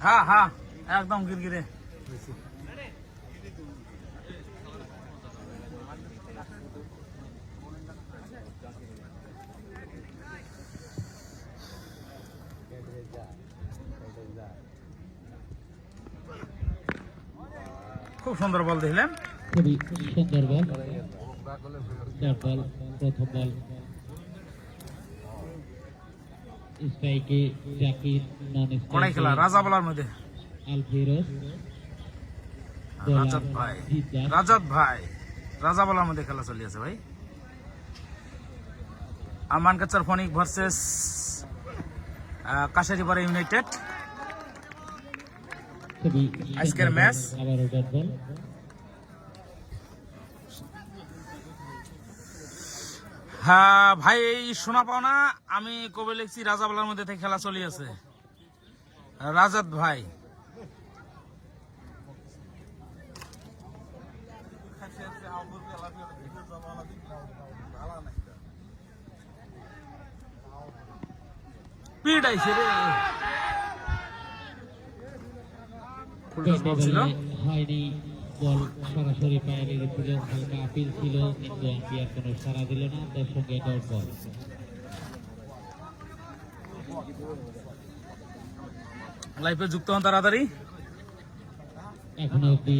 হ্যাঁ হ্যাঁ একদম গিরগিরে। খুব সুন্দর বল দেখলেন, খুবই সুন্দর বল। প্রথম বল স্ট্রাইকে জাকির, নন কোনাই খেলা রাজা বলার মধ্যে আল ফিরোজ, রাজাত ভাই, রাজা বলার মধ্যে খেলা চলিয়েছে ভাই। আমান কাচার ফনিক ভার্সেস কাশারিপাড়া ইউনাইটেড আজকের ম্যাচ। হ্যাঁ ভাই, এই শোনা পাও না, আমি কবে লিখছি রাজা বলার মধ্যে থেকে খেলা চলিয়েছে। রাজাত ভাই পিড আইছে রে, হয়নি, বল সরাসরি পায়ে লেগেছিল, হালকা আপিল ছিল কিন্তু আম্পায়ার কোনো সাড়া দিল না, তার সঙ্গে ডট বল। লাইফে যুক্ত হন তাড়াতাড়ি। এখনো অব্দি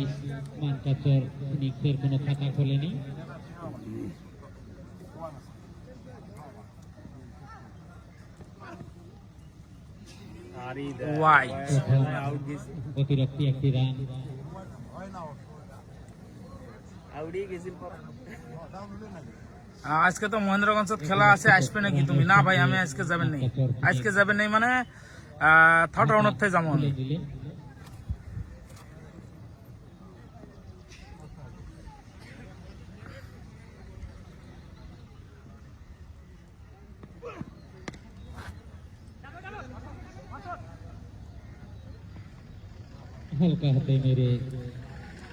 মানকাচর ফিনিক্সের কোনো খাতা খোলেনি। অতিরিক্ত একটি রান। আজকে তো মহেন্দ্রগঞ্জ খেলা আছে, আসবে নাকি তুমি? না ভাই, আমি আজকে যাবেন নাই, আজকে যাবেন নাই মানে থার্ড রাউন্ড থেকে যাবো আমি। হালকা হাতে মেরে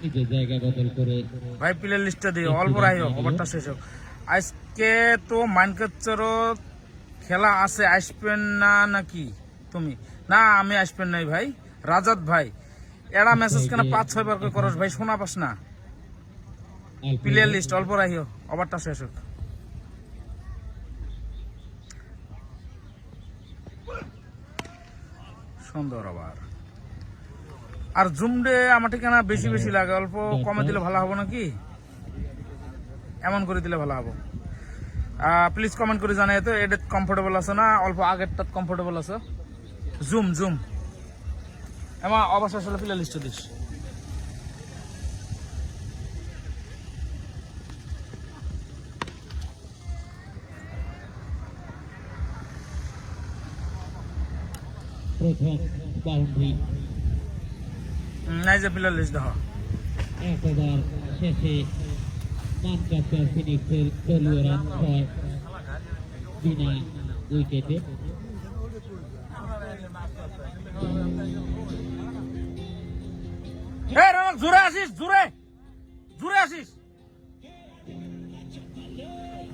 নিজের জায়গা বদল করে ভাই প্লেয়ার লিস্টটা দিও, অল্প রাই হোক, ওভারটা শেষ হোক। আজকে তো মানকাচরও খেলা আছে, আসবেন না নাকি তুমি? না আমি আসবেন নাই ভাই। রাজাত ভাই এরা মেসেজ কেন 5-6 বার করে করস ভাই, শোনা পাস না? প্লেয়ার লিস্ট অল্প রাখিও, ওভারটা শেষ হোক। সুন্দর আবার। আর জুমডে আমার ঠিকানা বেশি বেশি লাগে, অল্প কমে দিলে ভালো হবে নাকি? এমন করে দিলে ভালো হবে। প্লিজ কমেন্ট করে জানাই তো এটা কমফোর্টেবল আছে না অল্প আগেরটা কমফোর্টেবল আছে। জুম জুম এমা অবশ্য আসলে প্লে লিস্ট দিস। প্রথম বাউন্ডারি নাই যে প্লে লিস্ট দেখো। একবার শেষে মানকাচর ফিনিক্সের দলীয় রান 6 বিনা উইকেটে। জোরে আসিস, জোরে জোরে আসিস,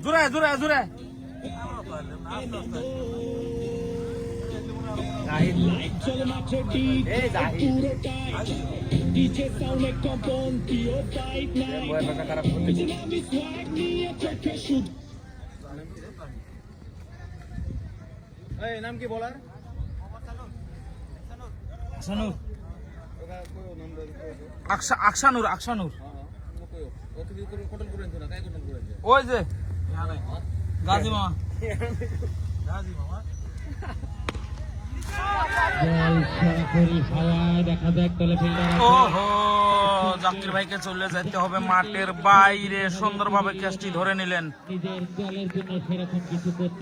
জোরে জোরে জোরে। নাম কি বলার? আকশানুর, আকশানুর ওই যে গাজী মামা, গাজী মামা। জাকির ভাইকে চলে যেতে হবে মাঠের বাইরে, সুন্দরভাবে ক্যাচটি ধরে নিলেন।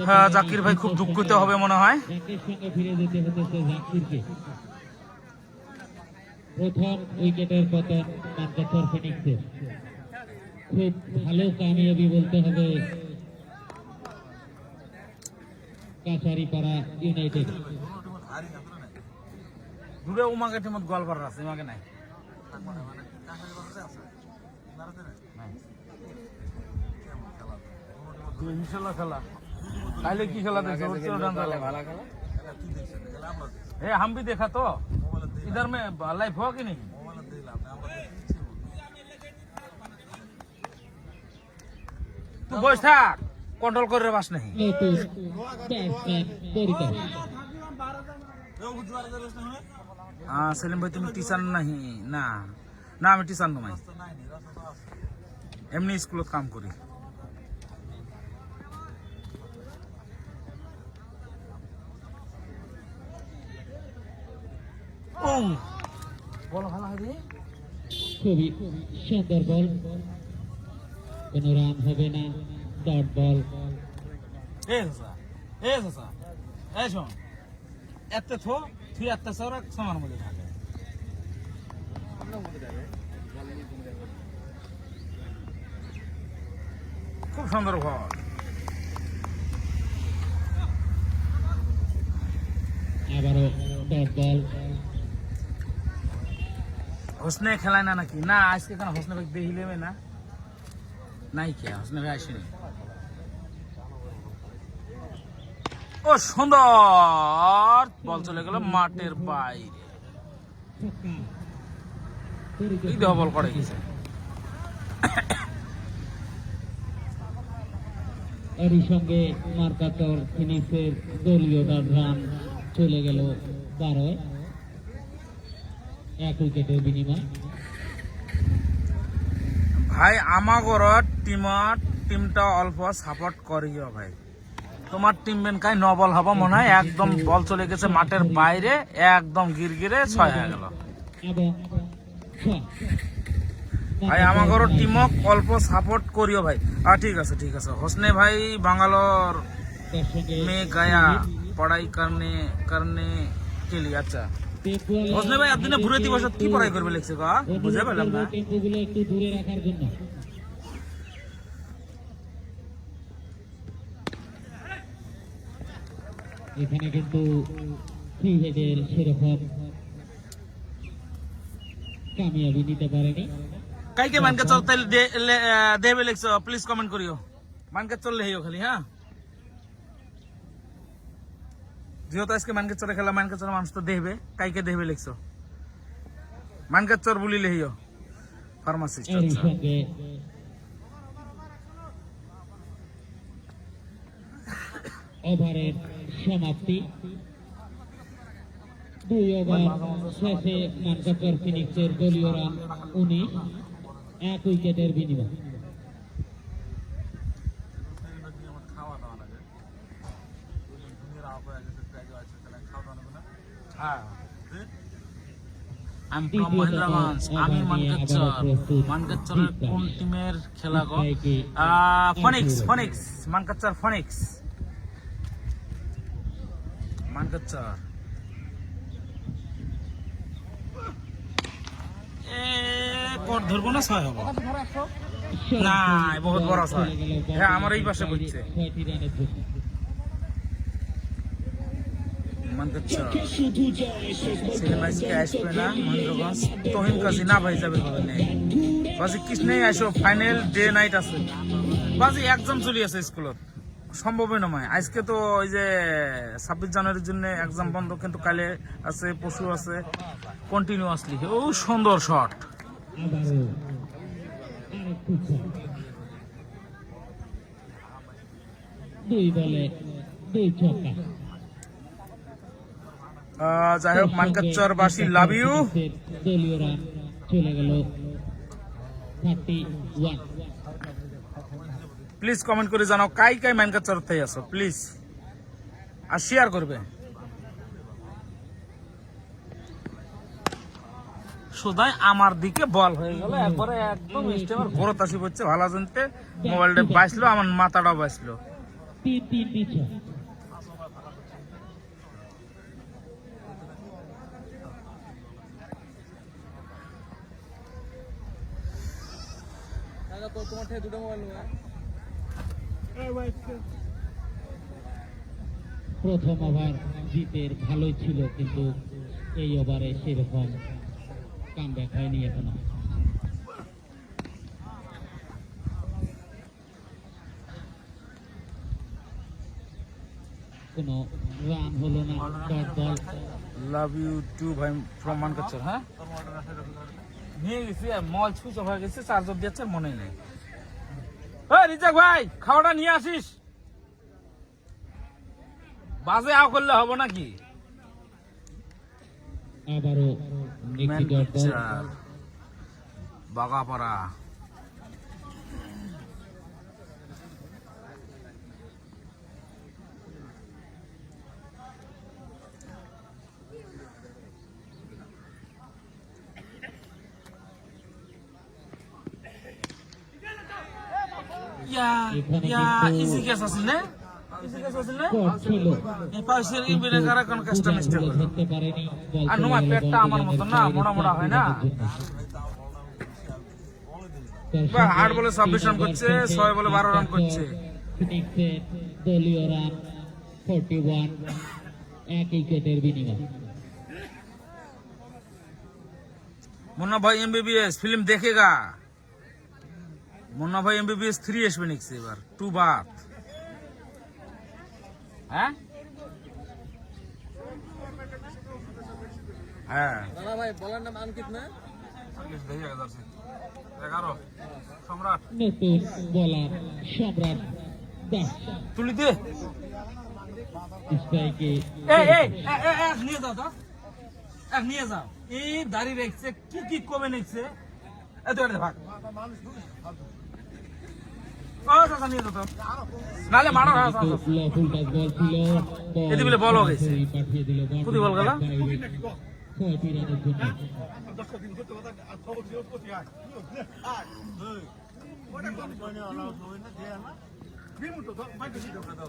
হ্যাঁ জাকির ভাই খুব দুঃখিত হবে মনে হয়। ফিরে যেতে হতেছে জাকিরকে। প্রথম উইকেটের পতন মানকাচর ফিনিক্সের। খুব ভালো কামিয়াবি বলতে হবে কাছারিপাড়া ইউনাইটেড। দূরে উমাকে টিমত গোয়াল করার আছে, উমাকে নাই। ইনশাল্লাহ খেলা কাইলে কি খেলা দেখছো? ভালো খেলা हम भी देखा तो इधर में लाइव हुआ कि नहीं? तू बस থাক, कंट्रोल कर रे बास नहीं। নতুন ব্যাটসম্যান পরিতোষ। हाँ सेलिम भाई तुम टीचर नहीं ना? ना আমি টিচার নমাই, এমনি স্কুলত কাম করি। ও বল ভালো হবে। খুবই সুন্দর বল, কোন রান হবে না, ডট বল। এ সসা এ শোন, এত থো তুই এত সর সমান মধ্যে থাকে। খুব সুন্দর ঘর। আবারও ডট বল। হোসনে খেলায় না নাকি? না আজকে কেন হোসনে ভাই দেখিলে না? নাই কে হোসনে ভাই আসেনি। ও সুন্দর বল চলে গেল মাঠের বাইরে। এই দেহ বল করে গেছে। এরই সঙ্গে মার্কাটর ফিনিশের দলীয় রান চলে গেল 12, 1 উইকেটের বিনিময়। ভাই আমাগর টিমটা অল্প সাপোর্ট করিও ভাই। তোমার টিম বেনকাই 9 বল হবো মনে হয়, একদম বল চলে গেছে মাঠের বাইরে, একদম গিরগিরে 6 হয়ে গেল। এবং ভাই আমাগর টিমক অল্প সাপোর্ট করিও ভাই। ঠিক আছে ঠিক আছে। হোসনে ভাই বাঙ্গালোর তার সঙ্গে में गया पढ़ाई करने के लिए। अच्छा হোসনে ভাই আপনি ঘুরে দিবসত কি পড়াই করবে লিখছে গো? বুঝে পেলাম না। টেম্পোগুলো একটু দূরে রাখার জন্য। এখানে কিন্তু ফ্রি হেডের সেরকম কামিয়াবি নিতে পারেনি। কাইকে মানকে চলতে দেবে লিখছো, প্লিজ কমেন্ট করিও। মানকে চললে হেও খালি। হ্যাঁ যেহেতু আজকে মানকে চলে খেলা, মানকে চলে মানুষ তো দেখবে, কাইকে দেখবে লিখছো। মানকে চর বলিলে হেও ফার্মাসিস্ট। এরই আচ্ছা সঙ্গে ওভারের সমাপ্তি। 2 ওভার শেষে মানকাচর ফিনিক্সের দলীয় রান 19, 1 উইকেটের বিনিময়। হ্যাঁ আমি ফ্রম মহেন্দ্রগঞ্জ। আমি মানকাচরের কোন টিমের খেলা গো? Phoenix Mankachar Phoenix Mankachar. কোট ধরবো না 6 হবো না, বহুত বড় 6। হ্যাঁ আমার এই পাশে বুঝছে 6টি রানের জন্য। মানকাচর সেলিম আজকে আসবে না মহেন্দ্রগঞ্জ। তোহিন কাজী না ভাই যাবে হবে না বাজি কৃষ্ণে আসো, ফাইনাল ডে নাইট আছে বাজি। এক্সাম চলি আছে স্কুলত, সম্ভবই নয়। আজকে তো ওই যে 26 জানুয়ারির জন্য এক্সাম বন্ধ, কিন্তু কালে আছে পরশু আছে কন্টিনিউয়াসলি। ও সুন্দর শট। আবারও আরেকটু ছয়। 2 বলে 2 ছক্কা। যাই হোক মানকাচর বাসী লাভ ইউ। দলীয় রান চলে গেল 31। প্লিজ কমেন্ট করে জানাও কাই কাই মানকাচর থেকে আসো প্লিজ, আর শেয়ার করবে। সোজাই আমার দিকে বল হয়ে গেল একবারে, একদম স্টেমার বড় তাসি পড়ছে। ভালো জানতে মোবাইলটা বাঁচলো, আমার মাথাটাও বাঁচলো। 3 ছয়। তোমার থেকে 2টা মোবাইল নেবো। প্রথম ওভার জিতের ভালোই ছিল, কিন্তু এই ওভারে সেরকম কামব্যাক হয়নি এখনো। কোনো রান হলো না, dot ball. Love you to ভাই ফ্রম মানকাচর। হ্যাঁ নিয়ে গেছি, মল সুইচ অফ হয়ে গেছে, চার্জার দিয়েছে মনে নেই। রিজাক ভাই খাওয়াটা নিয়ে আসিস, বাজে আও করলে হবো নাকি? আবারও একটি ডট বল। বাগাপাড়া ইজি কেস আছিল না? ইজি কেস আছিল না? স্কট ছিল, এই পাশের ইবেনে কারা কোন কাজটা মিস্টেক হলো। ধরতে পারেনি। বল আর চলে নোমা গেল পেটটা বল আমার মতন না, লাইনের মোটা মোটা হয় না। বাইরে। বা 8 বলে 26 রান করছে, 6 বলে 12 রান করছে। ফিনিক্সের দলীয় রান 41, 1 উইকেটের বিনিময়। मुन्ना भाई एमबीबीएस फिल्म देखेगा। मुन्ना भाई एमबीबीएस 3 আসবে নেক্সট এবার 2 बात। হ্যাঁ হ্যাঁ দাদা ভাই বলার নাম আঙ্কিত না? 11 সম্রাট নতুন বোলার সম্রাট দাস তুলি দে। স্ট্রাইকে এক নিয়ে যাও তো, এক নিয়ে যাও। এই দাড়ি রেখছে কি কি কমে নিচ্ছে, এত এটা ভাগ। ও চাচা নিয়ে যাও তো, নালে মারো। ফুল টাচ বল ছিল, এদি বলে বল হয়ে গেছে। পাঠিয়ে দিল বল। কোথায় বল গেল? 6টি রানের জন্য।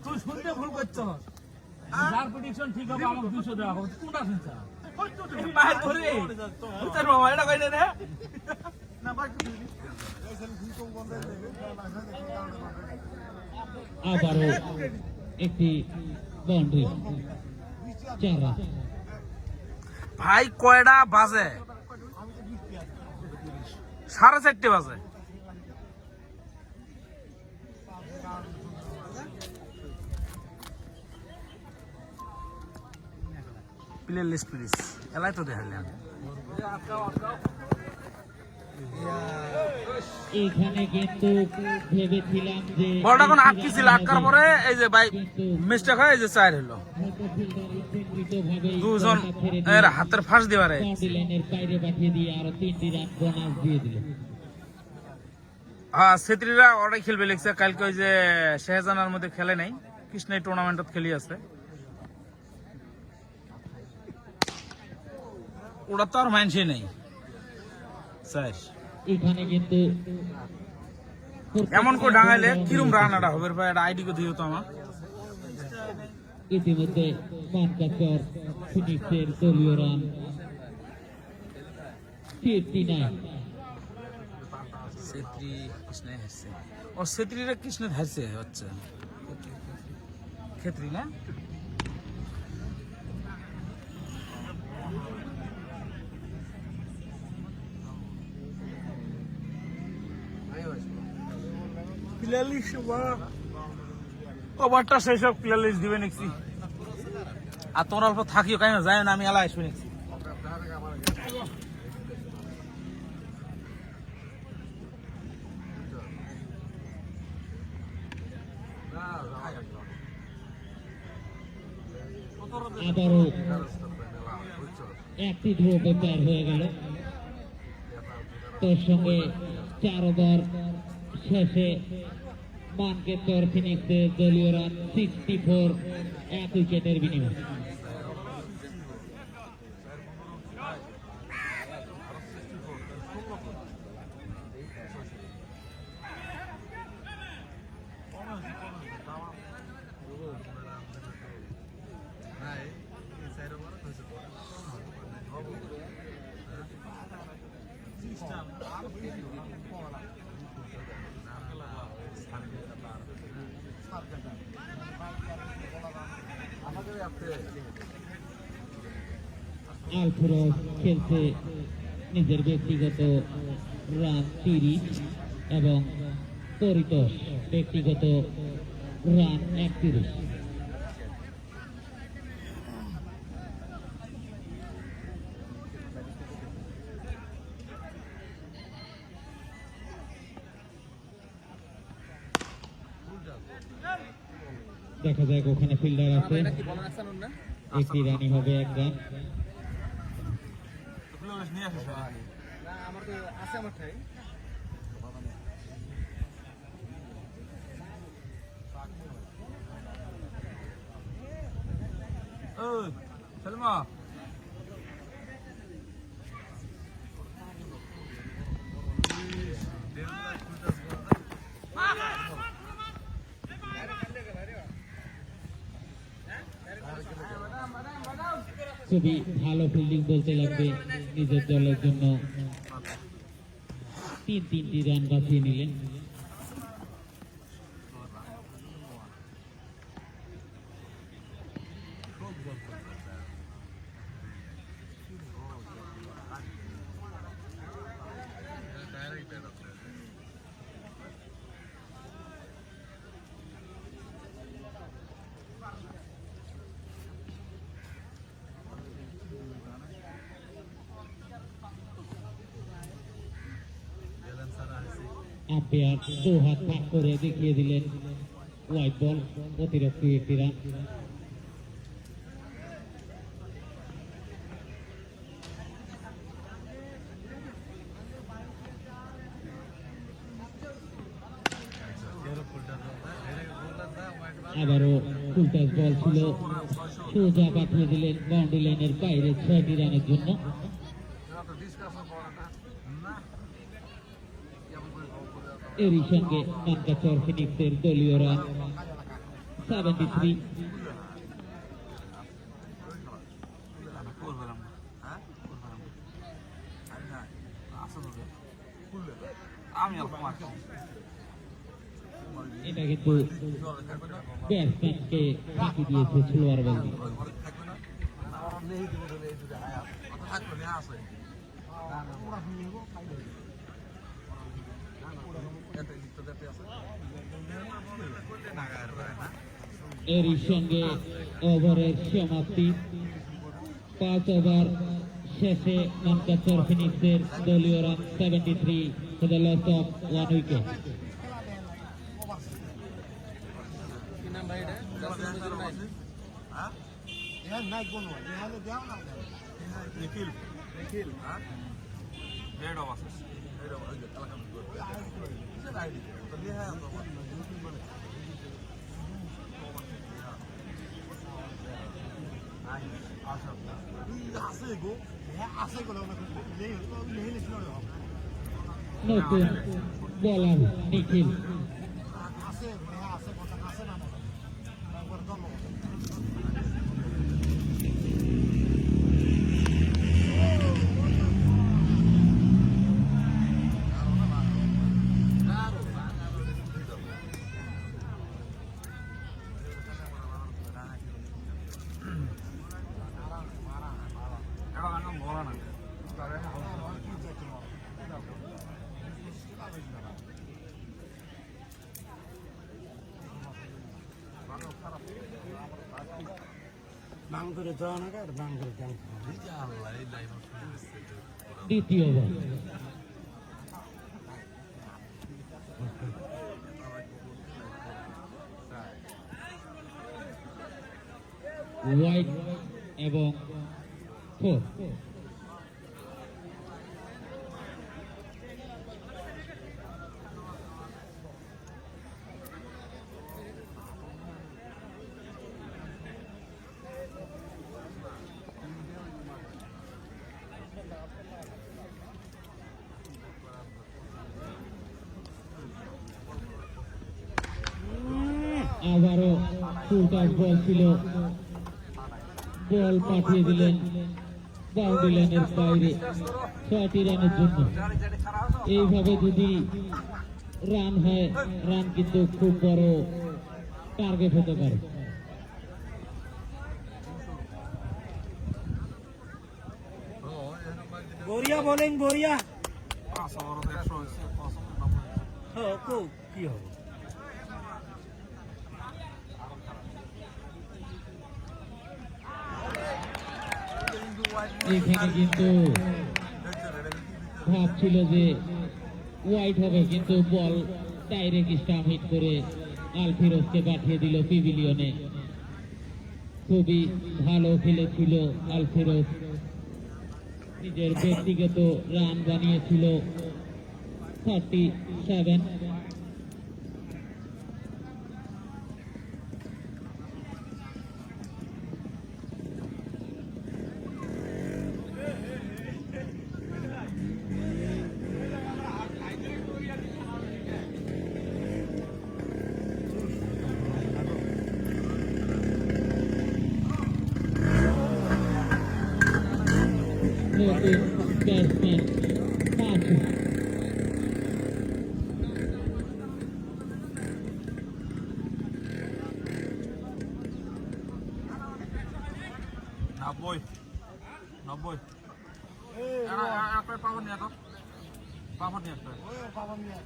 তুই শুনতে ভুল করছো, যার প্রেডিকশন ঠিক হবে আমাকে 200 দেওয়া হবে। কোনটা শুনছা? বাইরে ধরে বুঝতে বাবা এটা কইলে রে না ভাই। আবারও একটি বাউন্ডারি, 4 রান। ভাই কয়টা বাজে? 4:30 বাজে। প্লে লিস্ট প্লিজ এলাই তো দেখালেন। এখানে কিন্তু ভেবেছিলাম যে বলটা কোন আটকি ছিল, আটকার পরে এই যে ভাই মিস্টেক হয়, এই যে 4 হলো। দুজন এর হাতের ফাঁস দিবারে লাইনের বাইরে পাঠিয়ে দিয়ে আরো 3টি রান বোনাস দিয়ে দিল। সেত্রীরা ওরাই খেলবে লিখছে কালকে, ওই যে শেহজানার মধ্যে খেলে নাই, কৃষ্ণ টুর্নামেন্টত খেলি আছে। ওরা তো আর মানছে নেই স্যার। এখানে কিন্তু এমন করে ডাঙাইলে কিরম রানাটা হবে ভাই, এটা আইডি কো দিও তো আমার। ইতিমধ্যে মানকাচর ফিনিক্সের দলীয় রান 59। সেত্রী কৃষ্ণ হারছে, ও সেত্রীরা কৃষ্ণ হারছে হচ্ছে ক্ষেত্রী না। ওভারটা সেই সব প্লেলিস্ট দিবে নাকি? আর তোর অল্প থাকিও কেন যায় না, আমি এলা আসবে নাকি? আবারও একটি ড্র বের হয়ে গেল। তোর সঙ্গে 4 ওভার শেষে মানকাচর ফিনিক্সের দলীয় রান 64, 1 উইকেটের বিনিময়। আলফরজ খেলছে নিজের ব্যক্তিগত রান 30 এবং পরিতোষ ব্যক্তিগত রান 31। দেখা যাক ওখানে ফিল্ডার আছে, এটা কি বলার আসান না? একটি রানই হবে, 1 রান। না আমার তো আছে আমার ঠাই। সালমা খুবই ভালো ফিল্ডিং বলতে লাগবে নিজের দলের জন্য। 3টি রান বাঁচিয়ে নিলেন। আম্পায়ার 2 হাত ভাগ করে দেখিয়ে দিলেন হোয়াইট বল, অতিরিক্ত 1টি রান। আবারও ফুলটাস বল ছিল, সোজা পাঠিয়ে দিলেন বাউন্ডারি লাইনের বাইরে 6টি রানের জন্য। এরই সঙ্গে মানকাচর ফিনিক্সের দলীয় রান 73। এটা কিন্তু ব্যাটসম্যানকে ফাঁকি দিয়েছে স্লোয়ার বল দিয়ে। এরই সঙ্গে ওভারের সমাপ্তি। 5 ওভার শেষে মানকাচর ফিনিক্সের দলীয় run 73 for the loss of 1 wicket. কি নাম ভাই এটা? নিখিল নতুন বোলার নিখিল। দ্বিতীয় ওভার। হোয়াইট এবং 4। আবারও ফুলটাস বল ছিল, বল পাঠিয়ে দিলেন বাউন্ডারি লাইনের বাইরে 6টি রানের জন্য। এইভাবে যদি রান হয়, রান কিন্তু খুব বড় টার্গেট হতে পারে। বরিয়া বোলিং বরিয়া 5 ওভার 100 হয়েছে 5 হ্যাঁ কো কি হবে এখানে কিন্তু ভাবছিল যে ওয়াইড হবে, কিন্তু বল ডাইরেক্ট স্টাম্প হিট করে আলফিরোজকে পাঠিয়ে দিল পিভিলিয়নে। খুবই ভালো খেলেছিল আলফিরোজ, নিজের ব্যক্তিগত রান বানিয়েছিল 37। নতুন ব্যাটসম্যান 5। নব্বই পাবন নিয়ে তো পাবন নিয়ে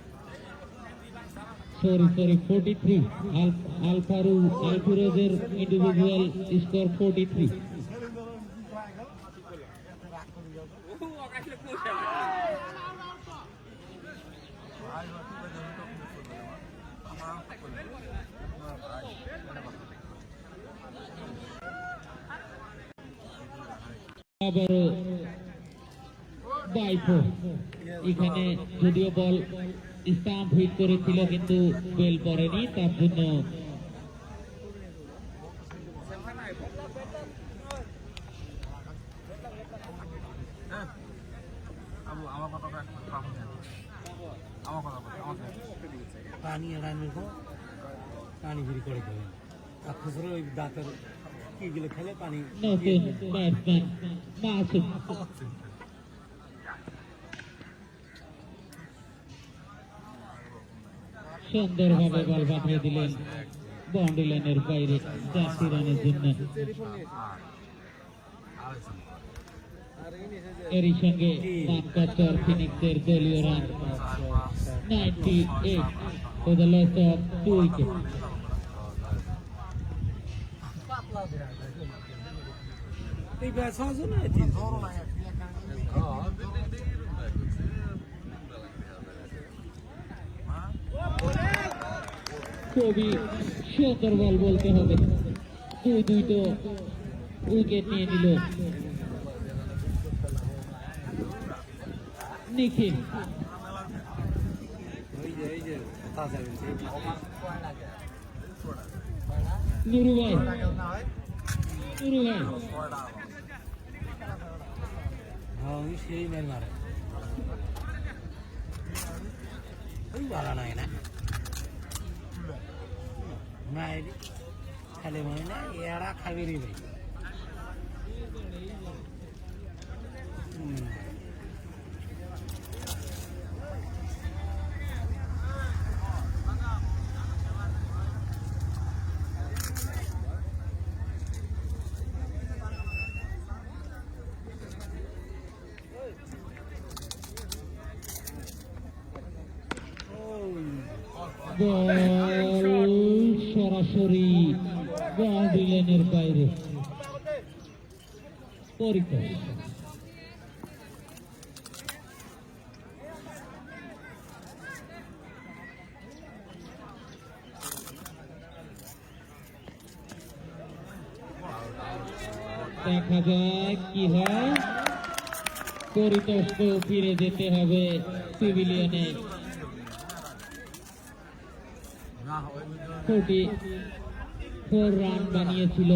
সরি 43। আলফিরোজের individual score 43। আবারও বাইফো, এখানে যদিও বল স্টাম্প হিট করেছিল কিন্তু বেল পড়েনি, তার জন্য আমার কথা পাবন নিয়ে আমার কথা আমাকে পানি এড়ানোর পর পানি ভিড় করে দেবেন আর খুচরো ওই দাঁতের কিগুলো খেলে পানি নতুন ব্যাটসম্যান মাসুদ। সুন্দরভাবে বল পাঠিয়ে দিলেন বাউন্ডারি লাইনের বাইরে 4টি রানের জন্য। এরই সঙ্গে মানকাচর ফিনিক্সের দলীয় run 98 for the loss of 2 wickets. এই ব্যাস আছে না তিন খুবই সুন্দর বল বলতে হবে, দুই তো উইকেট নিয়ে নিল নিখিল। এই যে তাজা নুরু ভাই হ্যাঁ সেই মেল মারে ওই ভালো নয় না মায়ের খালি মনে না এরা খাবি রে ভাই বল সরাসরি বাউন্ডারি লাইনের বাইরে পরীক্ষা। দেখা যাক কি হয়, পরিতোষ ফিরে যেতে হবে পিভিলিয়নে। 44 রান বানিয়েছিল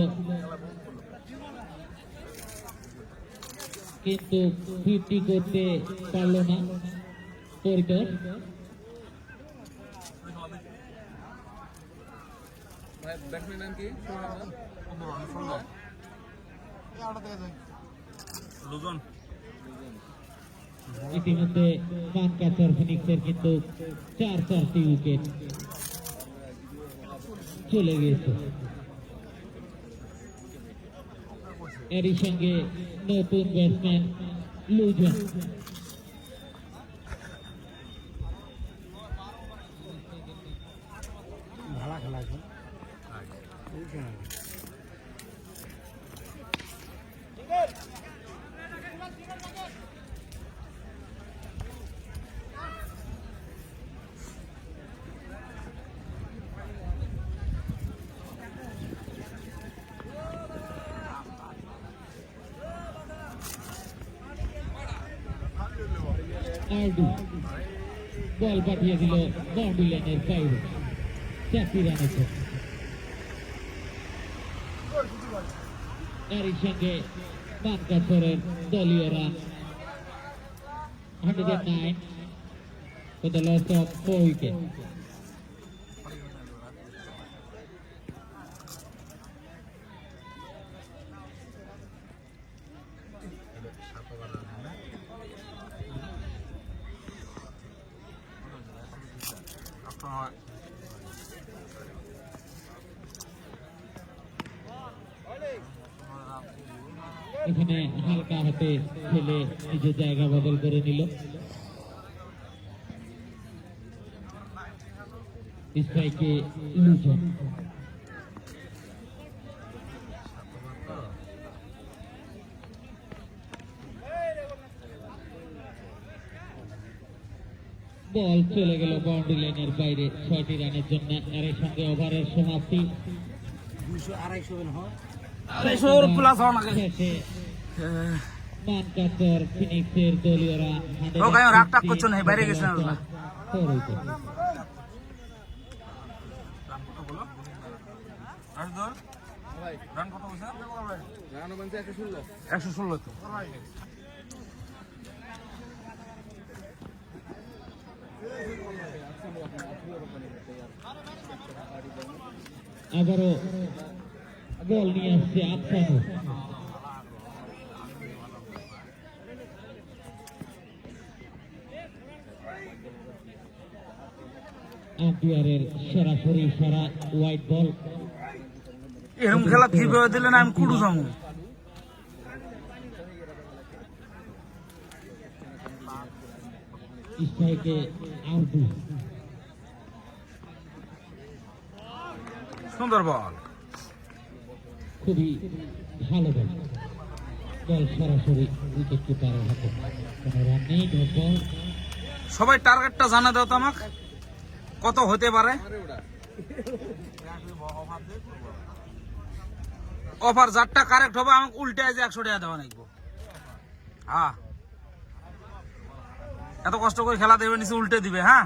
কিন্তু 50 করতে পারল না পরিতোষ। ব্যাটসম্যান নাম কি লুজন ইতিমধ্যে মানকাচর ফিনিক্সের কিন্তু 4টি উইকেট চলে গেছে। এরই সঙ্গে নতুন ব্যাটসম্যান লুজন। ভাড়া খেলা আছে এই কেন? আরডি বল পাঠিয়ে দিল বাউন্ডারি লাইনের বাইরে, 4টি রানের জন্য। এরই সঙ্গে মানকাছরের দলীয় run 109 for the loss of 4 wickets. এখানে হালকা হাতে খেলে নিজের জায়গা বদল করে নিল। স্ট্রাইকে লুজন। বল চলে গেল বাউন্ডারি লাইনের বাইরে, 6টি রানের জন্য। এর সঙ্গে ওভারের সমাপ্তি। 200-250 হয় 250 প্লাস হওয়া লাগে। শেষে মানকাছর ফিনিক্সের দলীয় রান ও গায়ে রাগ টাগ করছো না, বাইরে গেছে না ওরা। 4 উইকেট। রান কত হয়েছে? 116 তো। আবারও বল নিয়ে আসছে আফসানু। আম্পায়ারের সরাসরি ইশারা, হোয়াইট বল। এরকম খেলা কিভাবে দিলে না আমি কুড়ু যাবো। স্ট্রাইকে আউটু। সুন্দর বল, খুবই ভালো বল। বল সরাসরি উইকেট কিপারের হাতে, কোনো রান নেই। বল সবাই টার্গেটটা জানা দাও তো আমাকে, কত হতে পারে। অফার যারটা কারেক্ট হবে আমাকে উল্টে আছে 100 টাকা দেওয়া নাকবো। হ্যাঁ, এত কষ্ট করে খেলা দেবে নিচে উল্টে দিবে। হ্যাঁ,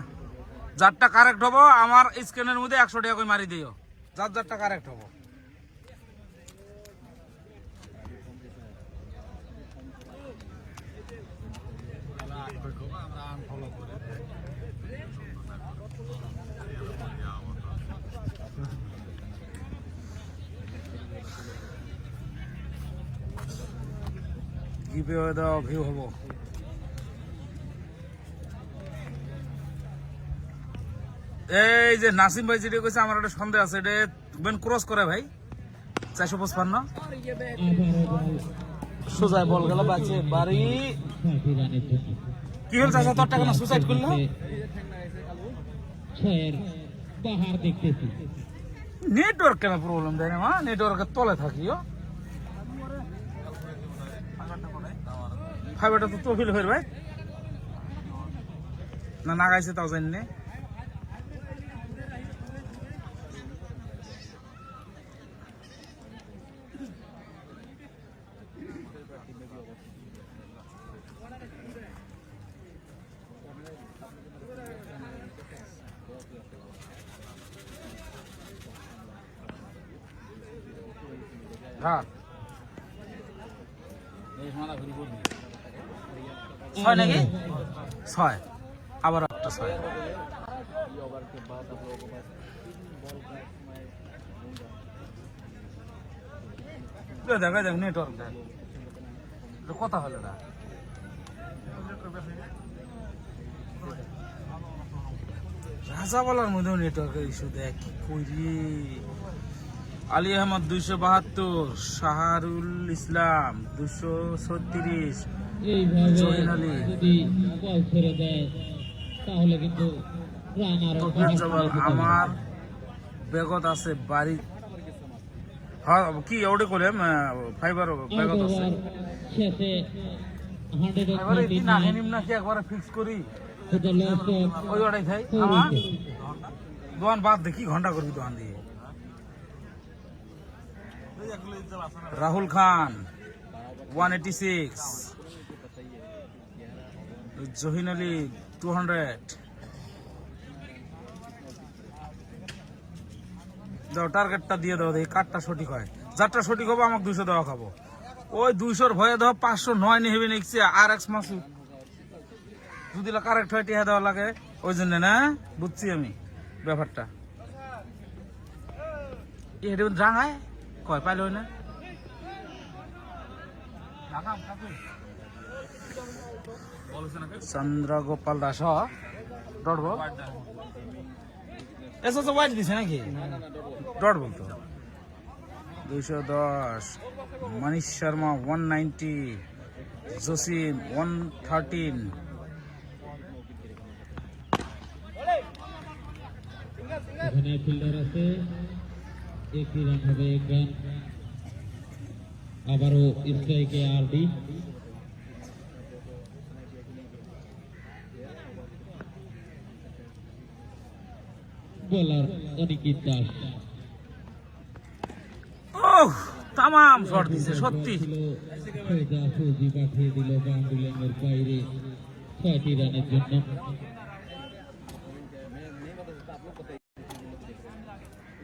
যারটা কারেক্ট হবো আমার স্ক্রিনের মধ্যে 100 টাকা করে মারি দিও, যারটা কারেক্ট হবো। গিভে দাও, ভিউ হবো। এই যে নাসিম ভাই যেটা কইছে আমার একটা সন্দেহ আছে, এটা বেন ক্রস করে ভাই 455 সোজায় বল গেল বাঁচে বাড়ি। 6টি রানের জন্য। কি হল চাচা, তোর টাকা না সুসাইড করলো? 6-এর বাহার দেখতেছি। নেটওয়ার্ক কেন প্রবলেম দেয় না মা, নেটওয়ার্কের তলে থাকিও। ফাইবারটা তো তফিল হয়ে ভাই না নাগাইছে তাও জানি না। হ্যাঁ, 6 নাকি 6, আবার একটা 6। দেখ দেখ নেটওয়ার্ক দেখ, কথা হলো না। রাজা বলার মধ্যেও নেটওয়ার্কের ইস্যু দেখ, কি করি। আলী আহমদ 272, শাহরুল ইসলাম 236, এইভাবে জহির আলী। যদি বল ছেড়ে দেয় তাহলে কিন্তু রান আরো তকবীর জবাল আমার বেগত আছে বাড়ি। হ্যাঁ কি ওটা করে ফাইবার বেগত আছে শেষে 139 ফাইবার এই দিন আগে নিম নাকি একবার ফিক্স করি for the loss of ওই ওটাই থাই 4 আমার wickets. দোকান বাদ দেখি ঘন্টা করবি দোকান দিয়ে। রাহুল খান 186, জহির আলী 200। দাও টার্গেটটা দিয়ে দাও, দেখি কাঠটা সঠিক হয়। যারটা সঠিক হবে আমাকে 200 দেওয়া খাবো। ওই 200-র ভয়ে দাও 509 নিয়ে হেবে নিচ্ছে আর এক্স মাসু যদি কারেক্ট হয় টিহা দেওয়া লাগে ওই জন্য না, বুঝছি আমি ব্যাপারটা। এটা জাঙায় কয় পাইল না চন্দ্র গোপাল দাস ডট বল এসে ওয়াইট দিছে নাকি ডট বল তো 210, মনীষ শর্মা 190, জসিম 113। এখানে ফিল্ডার আছে, একটি রান হবে, 1 রান। আবারও স্ট্রাইকে আরডি। বোলার অনিকিত দাস তামাম শট দিছে সত্যি। সোজা সৌজি পাঠিয়ে দিল বাউন্ডারি লাইনের বাইরে 6টি রানের জন্য।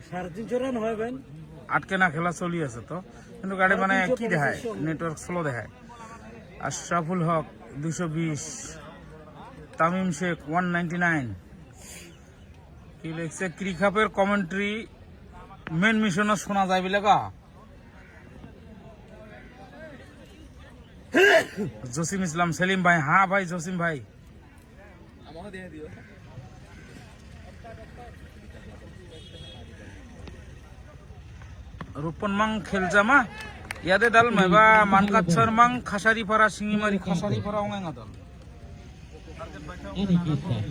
সাড়ে 300 রান হবেন। আটকে না খেলা চলি আছে তো, কিন্তু গাড়ি মানে কি দেখায় নেটওয়ার্ক স্লো দেখায়। আশরাফুল হক 220, তামিম শেখ 199। কি লিখছে ক্রিকাপের কমেন্ট্রি মেন মিশনে শোনা যায় বলে কা জসিম ইসলাম সেলিম ভাই। হ্যাঁ ভাই জসিম ভাই রূপন মাং খেলজামা ইয়াদে দাল মেবা মানকাচ্ছর মাং খাসারি পাড়া সিঙ্গিমারি খাসারি পাড়া ওঙ্গা দল অনিকিত দাস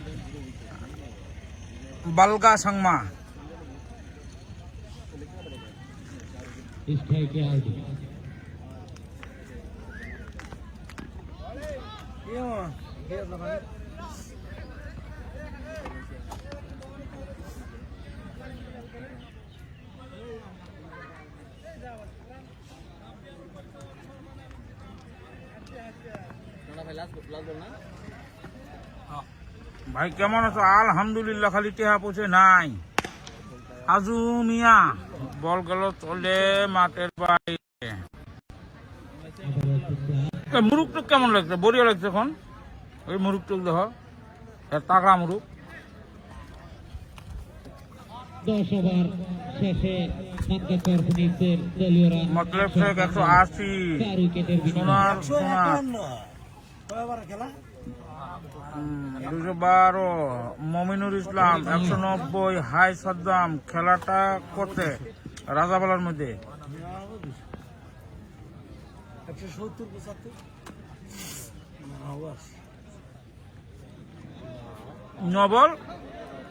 বালগা সাংমা স্ট্রাইকে আরডি। ভাই কেমন আছো? আলহামদুলিল্লাহ, খালি টেহা পৌঁছে নাই। আজু মিয়া বল গেল চলে মাঠের বাইরে। মুরুখ টুক কেমন লাগছে? বড়িয়া লাগছে এখন ওই মুরুখ টুক দেখ তাগড়া মুরুখ। 10 ওভার শেষে মানকাচর ফিনিক্সের দলীয় রান মতলব শেখ 180, 4 উইকেটের বিনিময়ে। সোনার 151 খেলা 212, মমিনুর ইসলাম 190, হাই সাদ্দাম খেলাটা করতে রাজাবালার মধ্যে 170 75 নবল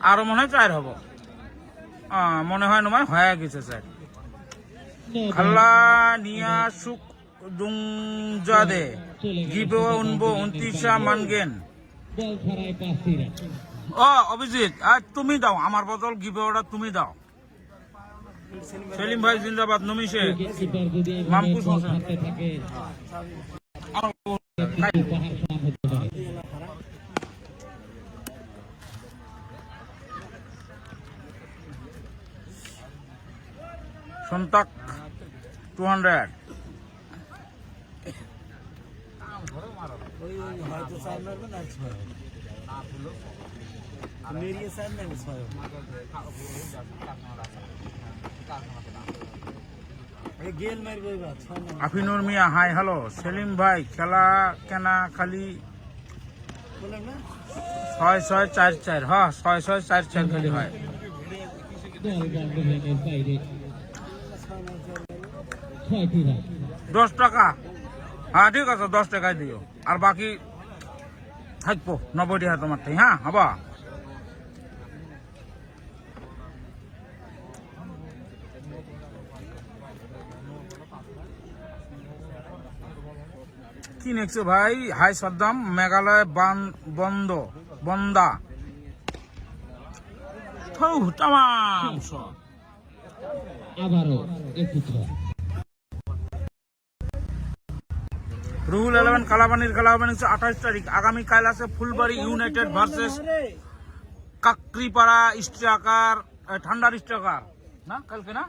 আরো মনে হয় 4 হব, মনে হয় নয় হয়ে গেছে স্যার। খাল্লা নিয়া সুক দুংজাদে গিবে উনবো 29 মানগেন। বল ছাড়াই 5টি রান। অভিজিৎ আজ তুমি দাও, আমার বদল গিবে ওটা তুমি দাও। সেলিম ভাই জিন্দাবাদ। নমি শেখ, উইকেটকিপার যদি এভাবে মামকুশ বল হোসেন। ছাড়তে থাকে উপহার সমান হতে পারে। সন্তাক 200। ওই হয়তো 4 মারবেন আর 6 মেরিয়ে 4 নেবে 6 গেল মারবে এবার 6 না আফিনুর মিয়া হাই হ্যালো। সেলিম ভাই খেলা কেনা খালি বলেন না 6-6-4-4, হ্যাঁ 6-6-4-4 খালি হয়। বল বাউন্ডারি লাইনের বাইরে 6টি রান 10 টাকা। হ্যাঁ ঠিক আছে, 10 টাকায় দিও, আর বাকি থাকবো 90 টাকা তোমার, হ্যাঁ হবা। কি নেক্সট ভাই? হাই সাদ্দাম, মেঘালয় বন্দা তামাম শট। আবারও একটি ছয়। রুহুল 11 কালাবানির খেলা হবে 28 তারিখ আগামীকাল আছে ফুলবাড়ি ইউনাইটেড ভার্সেস কাকরিপাড়া স্ট্রাকার, ঠান্ডার স্ট্রাকার না কালকে না।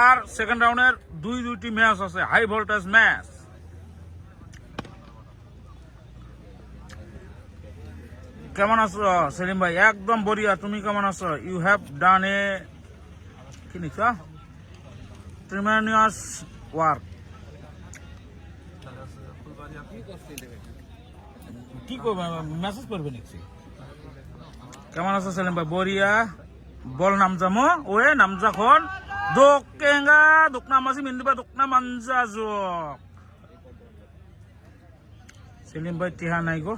আর সেকেন্ড রাউন্ডের দুইটি ম্যাচ আছে, হাই ভোল্টেজ ম্যাচ। কেমন আছো সেলিম ভাই? একদম বড়িয়া, তুমি কেমন আছো? ইউ হ্যাভ ডান এ কি নিচ্ছ ট্রিমেনিয়াস ওয়ার্ক। কি করবে, মেসেজ করবে নাকি? কেমন আছো সেলিম ভাই? বড়িয়া, বল নামজামো ওয়ে নামজাখন দোকেঙ্গা দোকনা মাসি মিন্দিবা দোকনা মানজা জক। সেলিম ভাই টিহা নাই গো।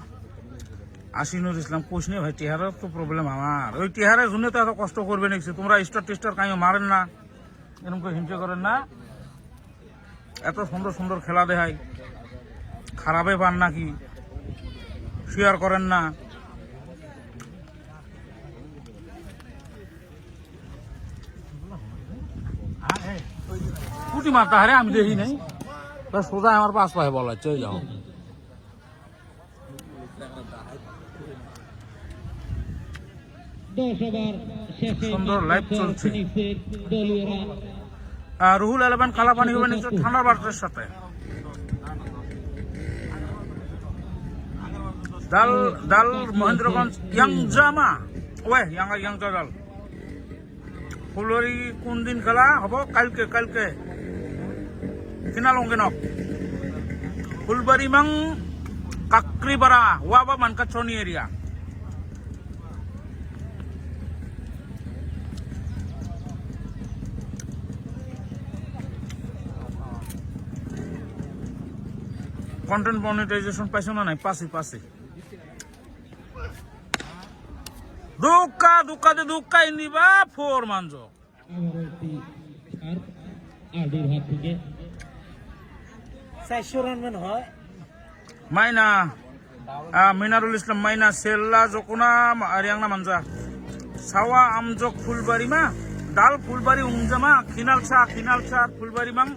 আসিনুর ইসলাম কোচ নেই ভাই, টিহারের তো প্রবলেম আমার। ওই টিহারের জন্য তো এত কষ্ট করবে নাকি? তোমরা স্টার টেস্টার কাইও মারেন না, এরকম করে হিংসা করেন না। এত সুন্দর সুন্দর খেলা দেখায়, খারাপে পান নাকি? শেয়ার করেন না। কুটি মারতা হারে আমি দেখি নাই, সোজা আমার পাশ পায়ে বলা চলে যাও। সুন্দর লাইভ চলছে। রুহুল 11 কালাপানি হবে নিচে ঠান্ডার বার্তার সাথে। দাল মহেন্দ্রগঞ্জ ইয়াংজামা ওয়ে ইয়াংজা দাল। ফুলবাড়ি কোন দিন খেলা হব? কালকে কিনা লঙ্গে নক ফুলবাড়ি মাং কাকরিপাড়া ওয়াবা মানকাছনি এরিয়া। কন্টেন্ট মনিটাইজেশন পাইছো না নাই? পাশে দুকা ইনিবা ফোর মানজো। আবারও একটি চার আরডির হাত থেকে 400 রান মান হয়। মাইনা মিনারুল ইসলাম মাইনা সেল্লা জকোনা আরিয়াংনা মানজা সাওয়া আমজক ফুলবাড়ি মা দাল ফুলবাড়ি উংজামা খিনাল চা ফুলবাড়ি মাং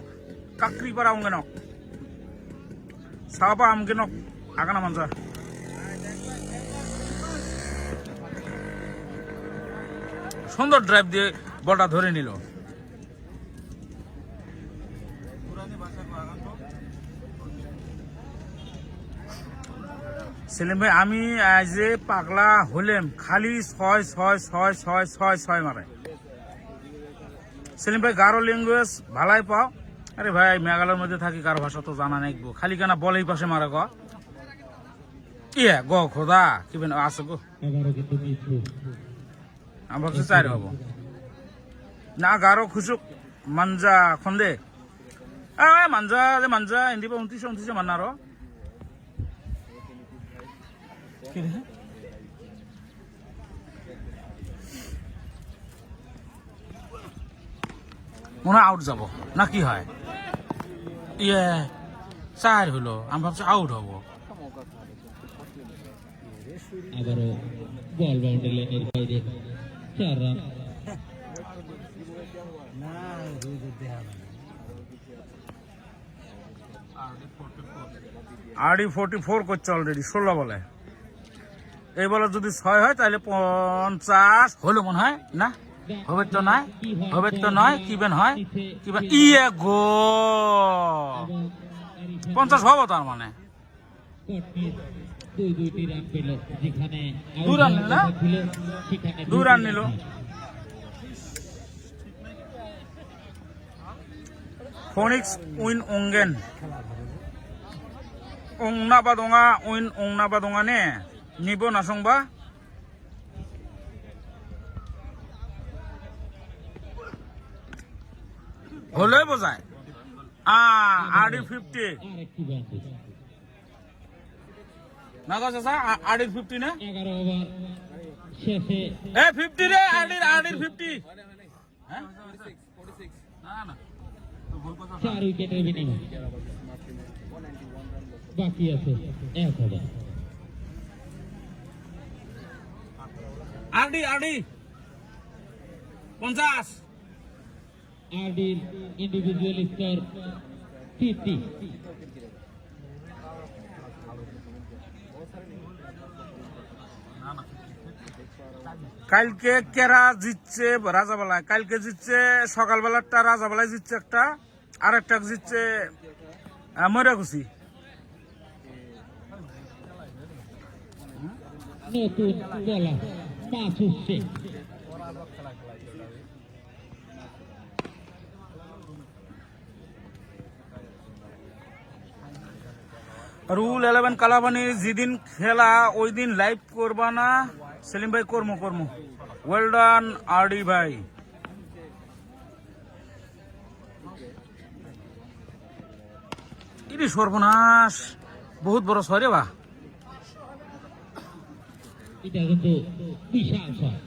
কাকরিপাড়া উঙ্গেনক সাওয়া আমগেনক আগানা মানজা। সুন্দর ড্রাইভ দিয়ে বলটা ধরে নিল। সেলিম ভাই আমি যে পাগলা হলেম, খালি 6 মারে। সেলিম ভাই গারো ল্যাঙ্গুয়েজ ভালাই পাও? আরে ভাই মেঘালয়ের মধ্যে থাকি, কারো ভাষা তো জানা নাই গো, খালি কেনা বলেই পাশে মারে গ ইয়ে গ খোদা কি আছে গো। আবারও কিন্তু মিরপুর আমি ভাবছি 4 হবো না। গারো খুশুক মানজা খন্দে মানজা হিন্দি 29 মান্নারো মনে হয় আউট যাব না কি হয়? ইয়ে 4 হলো, আমি ভাবছি আউট হবো। আবারও বল বাউন্ডারি লাইনের বাইরে 4 রান। না আরডি 44 করছে অলরেডি 16 বলে। এই বলে যদি 6 হয় তাহলে 50 হলো মনে হয় না? হবে তো নয় কিবেন হয় কিবেন ইয়ে গো 50 হবো তার মানে। দুইটি রান পেল, যেখানে 2 রান নিল না? 2 রান নিল। ফোনিক্স উইন ওঙ্গেন ongnabadonga uin ongnabadonga ne nibo nasongba হলেই বোঝায় আরডি 50 আরেকটি বাউন্ডারি। না গো চাচা আরডি 50 না 11 ওভার শেষে এ 50 রে আরডির 50 হ্যাঁ না না 4 উইকেটের বিনিময়ে বাকি আছে 1 ওভার। আরডি 50 আরডির ইন্ডিভিজুয়াল স্কোর 50। কালকে কেরা জিতছে রাজাবেলায়, কালকে জিতছে সকালবেলাটা রাজাবেলায় জিতছে একটা, আর একটা জিতছে ময়রাকুচি। নতুন বলা 5 উঠছে। রুল 11 কালাবানি যেদিন খেলা ওই দিন লাইভ করবা না সেলিম ভাই? কর্ম ওয়েল ডান আরডি ভাই। ইনি সর্বনাশ, বহুত বড় ছয় রে বা। এটা কিন্তু বিশাল ছয়।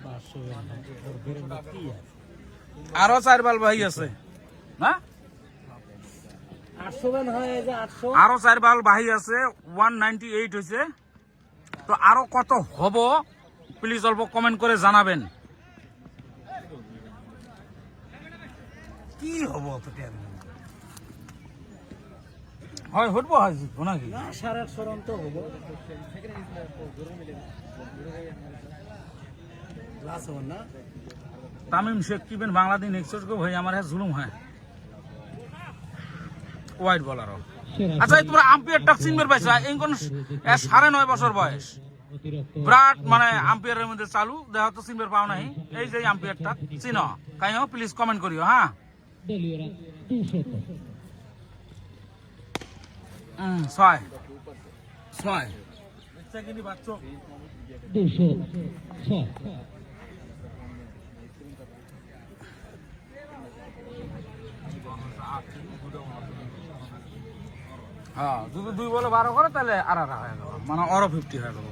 500 ওর বেরেন্ডা কি আছে? আরো 4 বল ভাই আছে না, 800 রান হয় যে 800 আরো 4 বল বাহি আছে, 198 হয়েছে। তো আরো কত হব প্লিজ অল্প কমেন্ট করে জানাবেন। কি হবো অত টাইম? হয় হটবো হয় জিতবো নাকি? না 850 রান তো হবো। লাস্ট ওভার না তামিম শেখ কিবেন বাংলাদেশ নেক্সট গো ভাই আমার হ্যাঁ জুলুম হয় ওয়াইড বলারও। আচ্ছা তোমরা আম্পায়ারটা চিনবে পাইছো? এই কোন 9.5 বছর বয়স, বিরাট মানে আম্পায়ারের মধ্যে চালু দেখা তো চিনবে পাও নাই। এই যে আম্পায়ারটা চিনো কাইও প্লিজ কমেন্ট করিও হ্যাঁ। দলীয় রান 200। 6 206। হ্যাঁ যদি 2 বলে 12 করে তাহলে আর হয়ে গেল, মানে আরো 50 হয়ে গেল।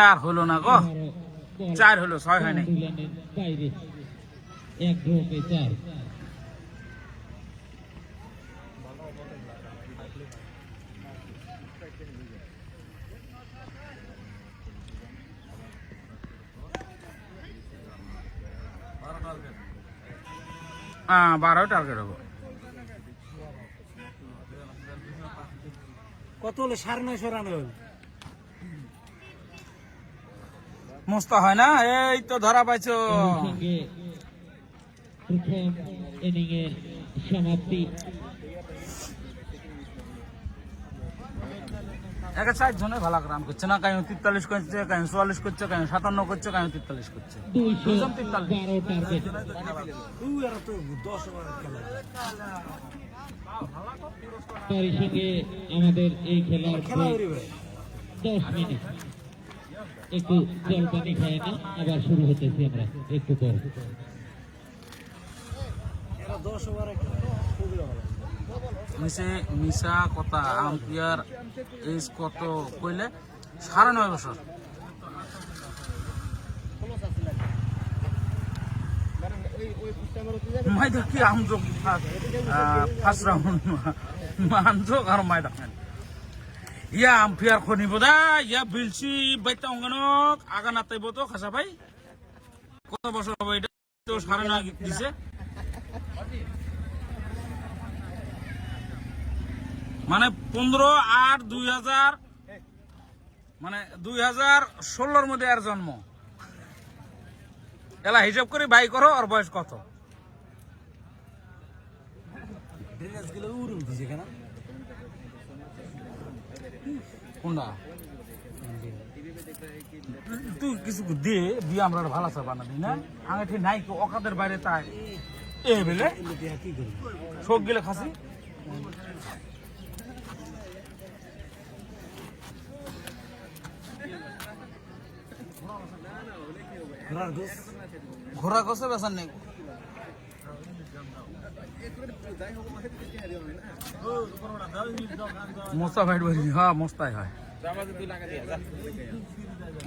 আর হলো না গো, 4 হলো, 6 হয় নাই। বাইরে 1 ড্রপে 4। হ্যাঁ 12 টার্গেট হবো। কত হলো? 950 রান হলো। মস্ত হয় না, এই তো ধরা পাইছো। সঙ্গে প্রথম ইনিংসের সমাপ্তি। একে 4 জনে ভালো রান করছে না, কাই 43 করছে, কাই 44 করছে, কাই 57 করছে, কাই 43 করছে। 212 টার্গেট। তুই আর তো 10 ওভার খেলা। তারই সঙ্গে আমাদের এই খেলার খেলা হইরে ভাই 10 মিনিট একটু জলপানি খায় না, আবার শুরু হতেছি আমরা একটু পর। এরা 10 ওভার খুবই ভালো। মিশা কথা আম্পিয়ার এজ কত কইলে 9.5 বছর। মাইদা কি আমযোগ ফার্স্ট রাউন্ড মানযোগ আর মাইদা ইয়া আম্পিয়ার খনিব দা ইয়া বিলসি বাইতা অঙ্গনক আগা নাতাইব তো খাসা ভাই। কত বছর হবে এটা? তো 9.5 দিছে। মানে 15/8/2000 মানে 2016-র মধ্যে আর জন্ম। এলা হিসাব করে বাই করো আর বয়স কত। ড্রেনেজ গুলো উড়ুম দিছে কেন? কোনটা তুই কিছু দিয়ে দিয়ে আমরা ভালো চা বানাবি না? আঙেঠি নাই অকাদের বাইরে তাই এ বেলে কি করবি? শোক গেলে খাসি। ঘোড়ার গোস ঘোড়া গোছে বেচার নেই মোস্তা ভাইট বলি হ্যাঁ মোস্তাই হয়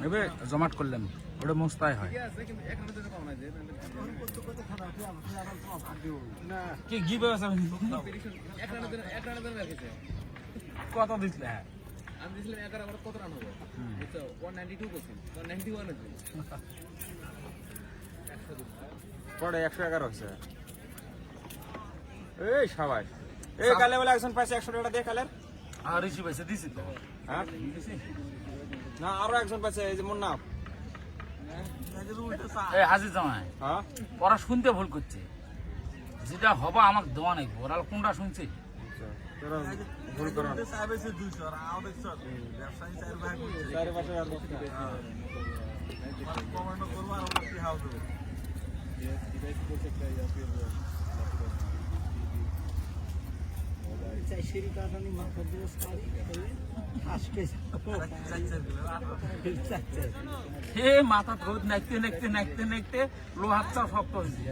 এবার জমাট করলাম ওটা মোস্তাই হয় কি ঘি ব্যবসা কত দিছিলে হ্যাঁ আমি দিয়েছিলাম 11 ওভার কত রান হবে বুঝছো 192 করছি 191 আছে পরে 111 হচ্ছে এই সবাই এই কালে বলে একজন পাইছে 100 টাকা দিয়ে কালের আর রিসিভ আছে দিছি তো হ্যাঁ না আরো একজন পাইছে এই যে মুন্না এই হাজির জামাই হ্যাঁ ওরা শুনতে ভুল করছে যেটা হবা আমাকে দেওয়া নেই ওরা কোনটা শুনছে তোরা ভুল করো চারি পাশে আর বসতে চাইশেরি কাটানি মাথা দোষ পারি আজকে হে মাথা ধরে নাচতে নাচতে নাচতে নাচতে লোহার চা শক্ত হয়েছে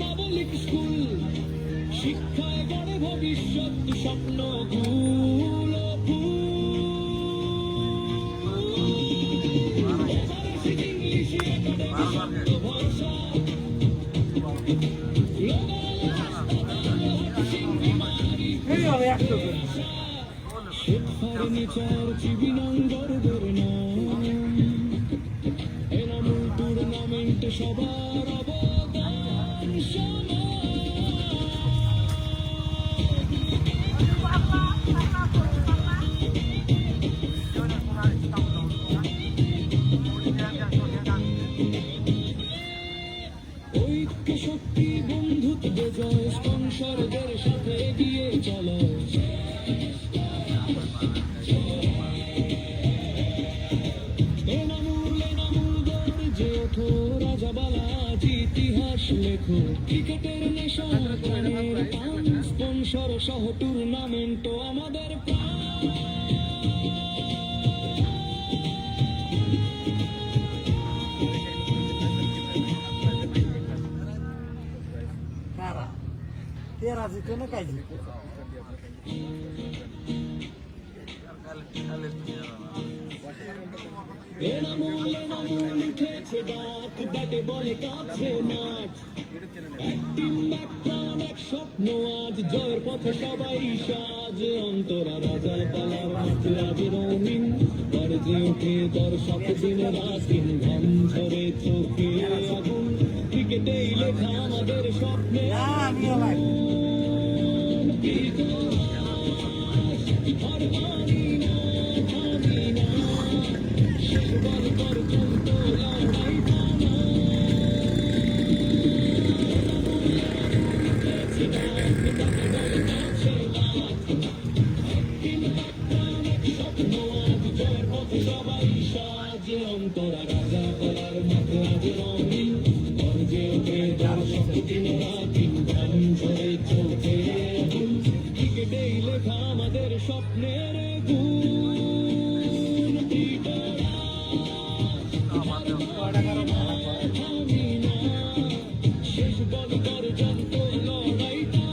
পাবলিক স্কুল শিক্ষায় গড়ে ভবিষ্যৎ স্বপ্ন টুর্নামেন্ট সবার অবদান ঐক্য শক্তি বন্ধুত্ব জয় স্পন্সরদের সাথে এগিয়ে চলো ইতিহাস লেখো ক্রিকেটের নেশন স্পন্সর সহ টুর্নামেন্ট আমাদের কারা তেরা জিতো না কাজ উঠেছে ডাক ব্যাটে বলে কাছে মাঠ এক স্বপ্ন আজ জয়ের পথে সবাই সাজ অন্তরা রাজা পালার মাঠ রাজে রঙিন গর্জে ওঠে দর্শক দিন রাতিন ঘন ঝরে চোখে আগুন ক্রিকেটেই লেখা আমাদের স্বপ্নে শেষ বল পর্যন্ত লড়াই সবাই সাজে অন্তরা রাজা করার মাঠে আজ রঙিন গর্জে ওঠে দর্শক দিন রাতিন ঘন ঝরে চোখে আগুন ক্রিকেটেই লেখা আমাদের স্বপ্নের গুণ শেষ বল পর্যন্ত লড়াইটা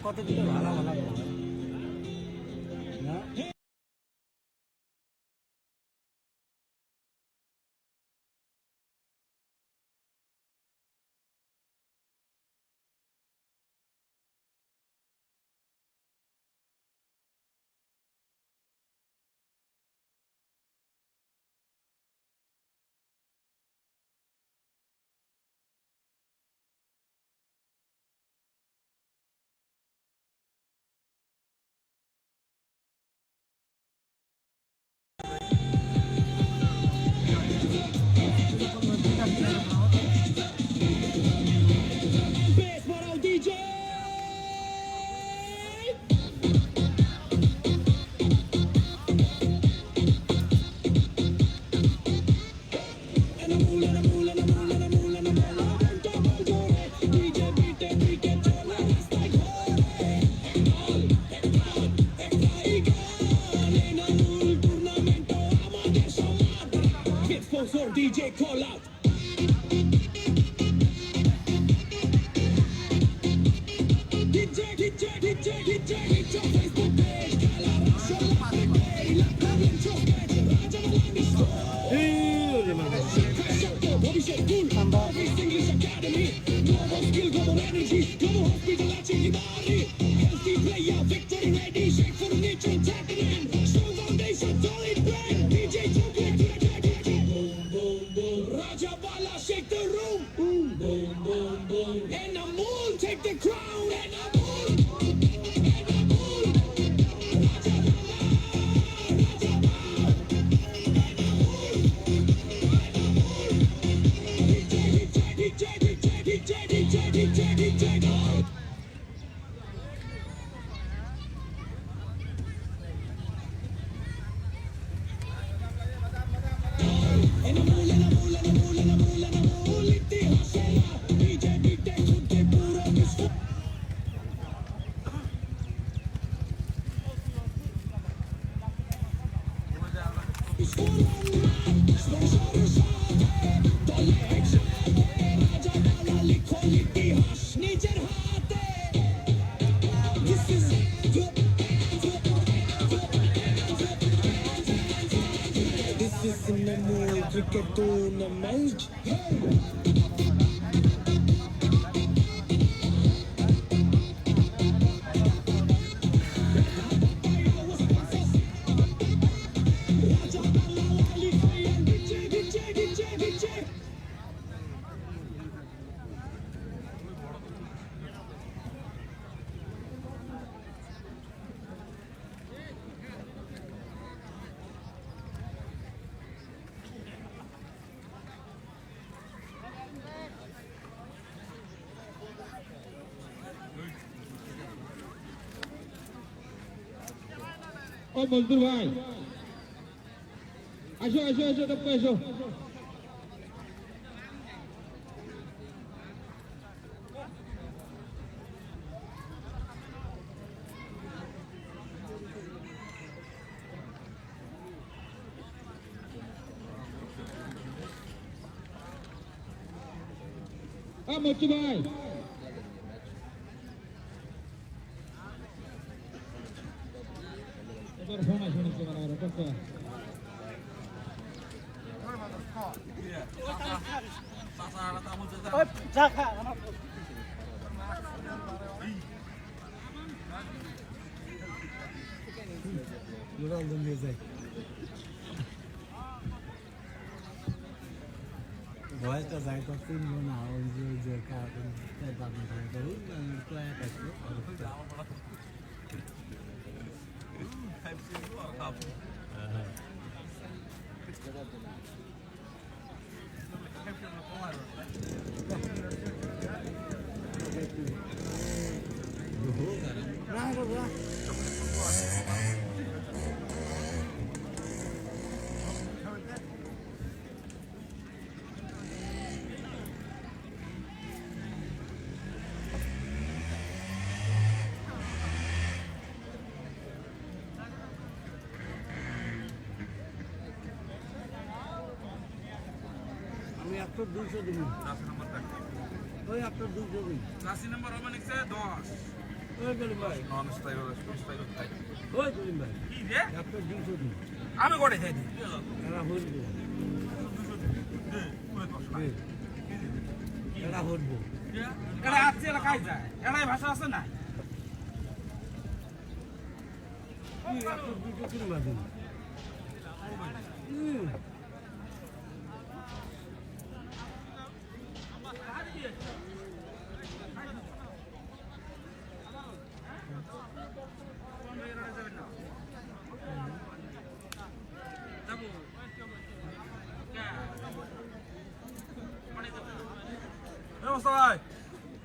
কত ভালো ভালো DJ call out. Facebook page, la provincia Bobby English Academy, global skill, global energy, global hospital, body. Healthy player, victory ready, shake for the nature, tackling. Strong foundation, solid brain. DJ chocolate, boom, boom, boom. Raja Bala, shake the room. Boom, boom, boom, boom. And a moon, take the crown. And a moon, and a moon. Raja Bala, Raja Bala. And a moon, and a moon. DJ. This is in the mood cricket tournament. ও মজদুর ভাই আসো আসো আসো টপকে আসো ও মজদুর ভাই এবার phone আসো নিচে বানাবো টপকে ভয়টা যায় তো চিনবো না ওই যে কারণ আমি একটা 200 দিন ওই একটা 200 দিন রাশি নাম্বার হবে নাকি 10 ওই গেলি ভাই নন স্টাইল স্টাইল ওই গেলি ভাই কি রে একটা 200 দিন আমি করে খাই দিই এরা হইব এরা হইব এটা আছে এটা খাই যায় এটাই ভাষা আছে না কি একটা 200 কিনবা দিন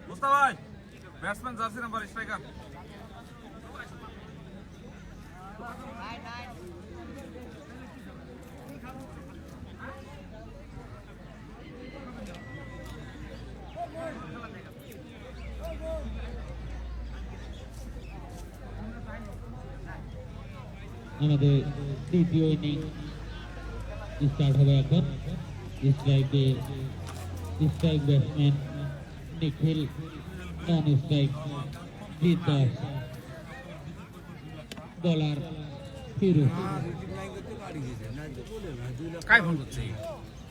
মুস্তাভাই ব্যাটসম্যান জার্সি নাম্বার স্ট্রাইকার আমাদের দ্বিতীয় ইনিংস স্টার্ট হবে এখন স্ট্রাইকে strike batsman Nikhil, non strike Jeet Das, bowler Firoz. কাই ফোন করছে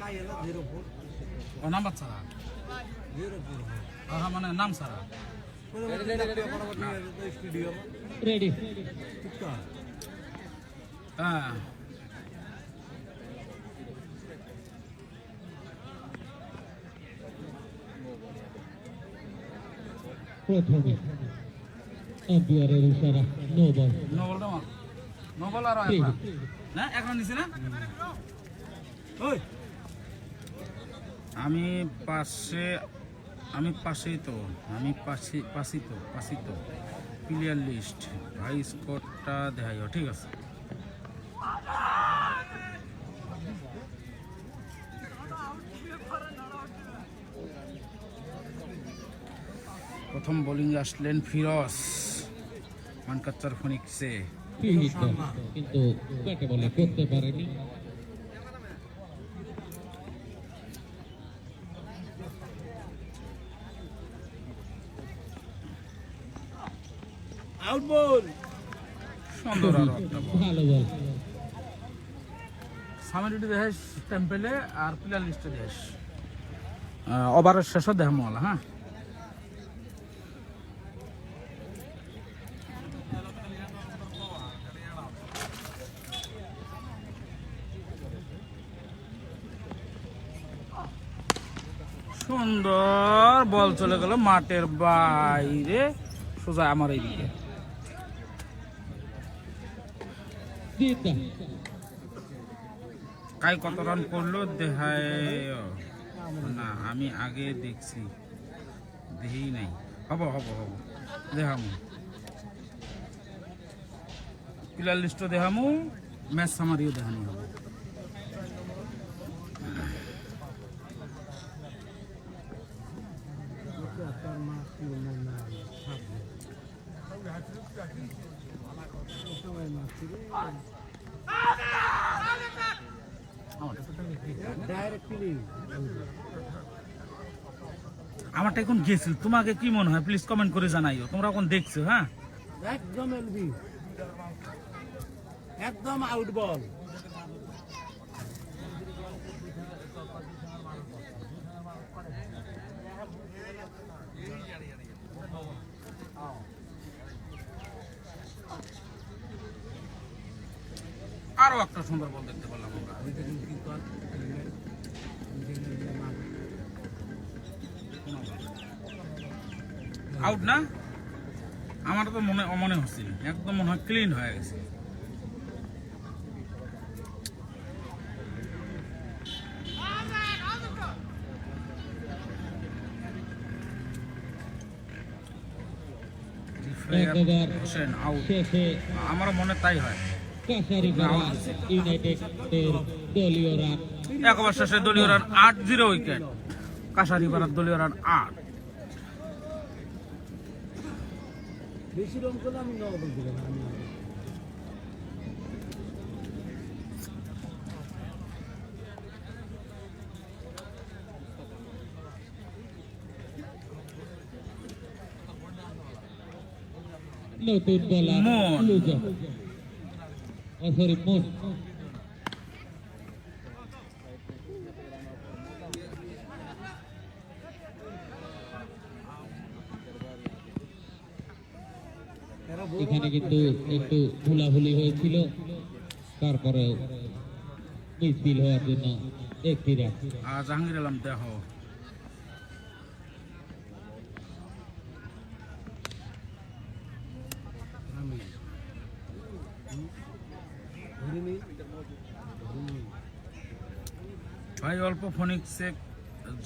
काय याला 04 ও নাম্বার ছাড়া 04 হ্যাঁ মানে নাম ছাড়া स्टुडिओ রেডি, चित्ता হ্যাঁ প্রথমে আম্পায়ারের ইশারা, নো বল। নো বল আর এক রান। না এক রান নিছে না ओय আমি পাশেই তো পাশি তো প্লেয়ার লিস্ট ভাই স্কোরটা দেখাইও ঠিক আছে। প্রথম বোলিং আসলেন ফিরোজ মানকাচ্চার ফিনিক্সে। ফিনিশ বল, কিন্তু ব্যাটে বলে করতে পারেনি। आउट बॉल সুন্দর আরো একটা বল। ভালো বল, সামারিটি দেখাস টেম্পেলে আর প্লেয়ার লিস্টে দেখাস ওভারের শেষও দেখামলা। হ্যাঁ সুন্দর বল চলে গেল মাঠের বাইরে সোজা আমার এইদিকে। জিৎ দাস, কাই কত রান করলো দেখায় না, আমি আগে দেখছি দেখি নাই। হব দেখামু প্লেয়ার লিস্টও দেখামু, ম্যাচ সামারিও দেখানি হবে। डायरेक्टली আমারটা এখন গেছিল, তোমাকে কি মনে হয় প্লিজ কমেন্ট করে জানাইও, তোমরা এখন দেখছো। হ্যাঁ एकदम एलबी एकदम आउट बॉल আরো একটা সুন্দর বল দেখতে পেলাম আমরা। আউট না, আমার তো মনে হচ্ছিল একদম মনে হয় ক্লিন হয়ে গেছে। এক ওভার হোসেন আউট, শেষে আমারও মনে তাই হয়। কাছারিপাড়া ইউনাইটেডের দলীয় রান। এক ওভার শেষে দলীয় রান 8-0 উইকেট, কাশারিপাড়ার দলীয় রান 8। বেশি রন করলে আমি নব বলতে পারি আমি নতুন বোলার মন। লুজো, সরি মোট। এখানে কিন্তু একটু ভুলাভুলি হয়েছিল, তারপরে মিসফিল হওয়ার জন্য একটি রান। জাহাঙ্গীর আলম দেহ আমি ধরিনি ভাই অল্প ফোনিক্সে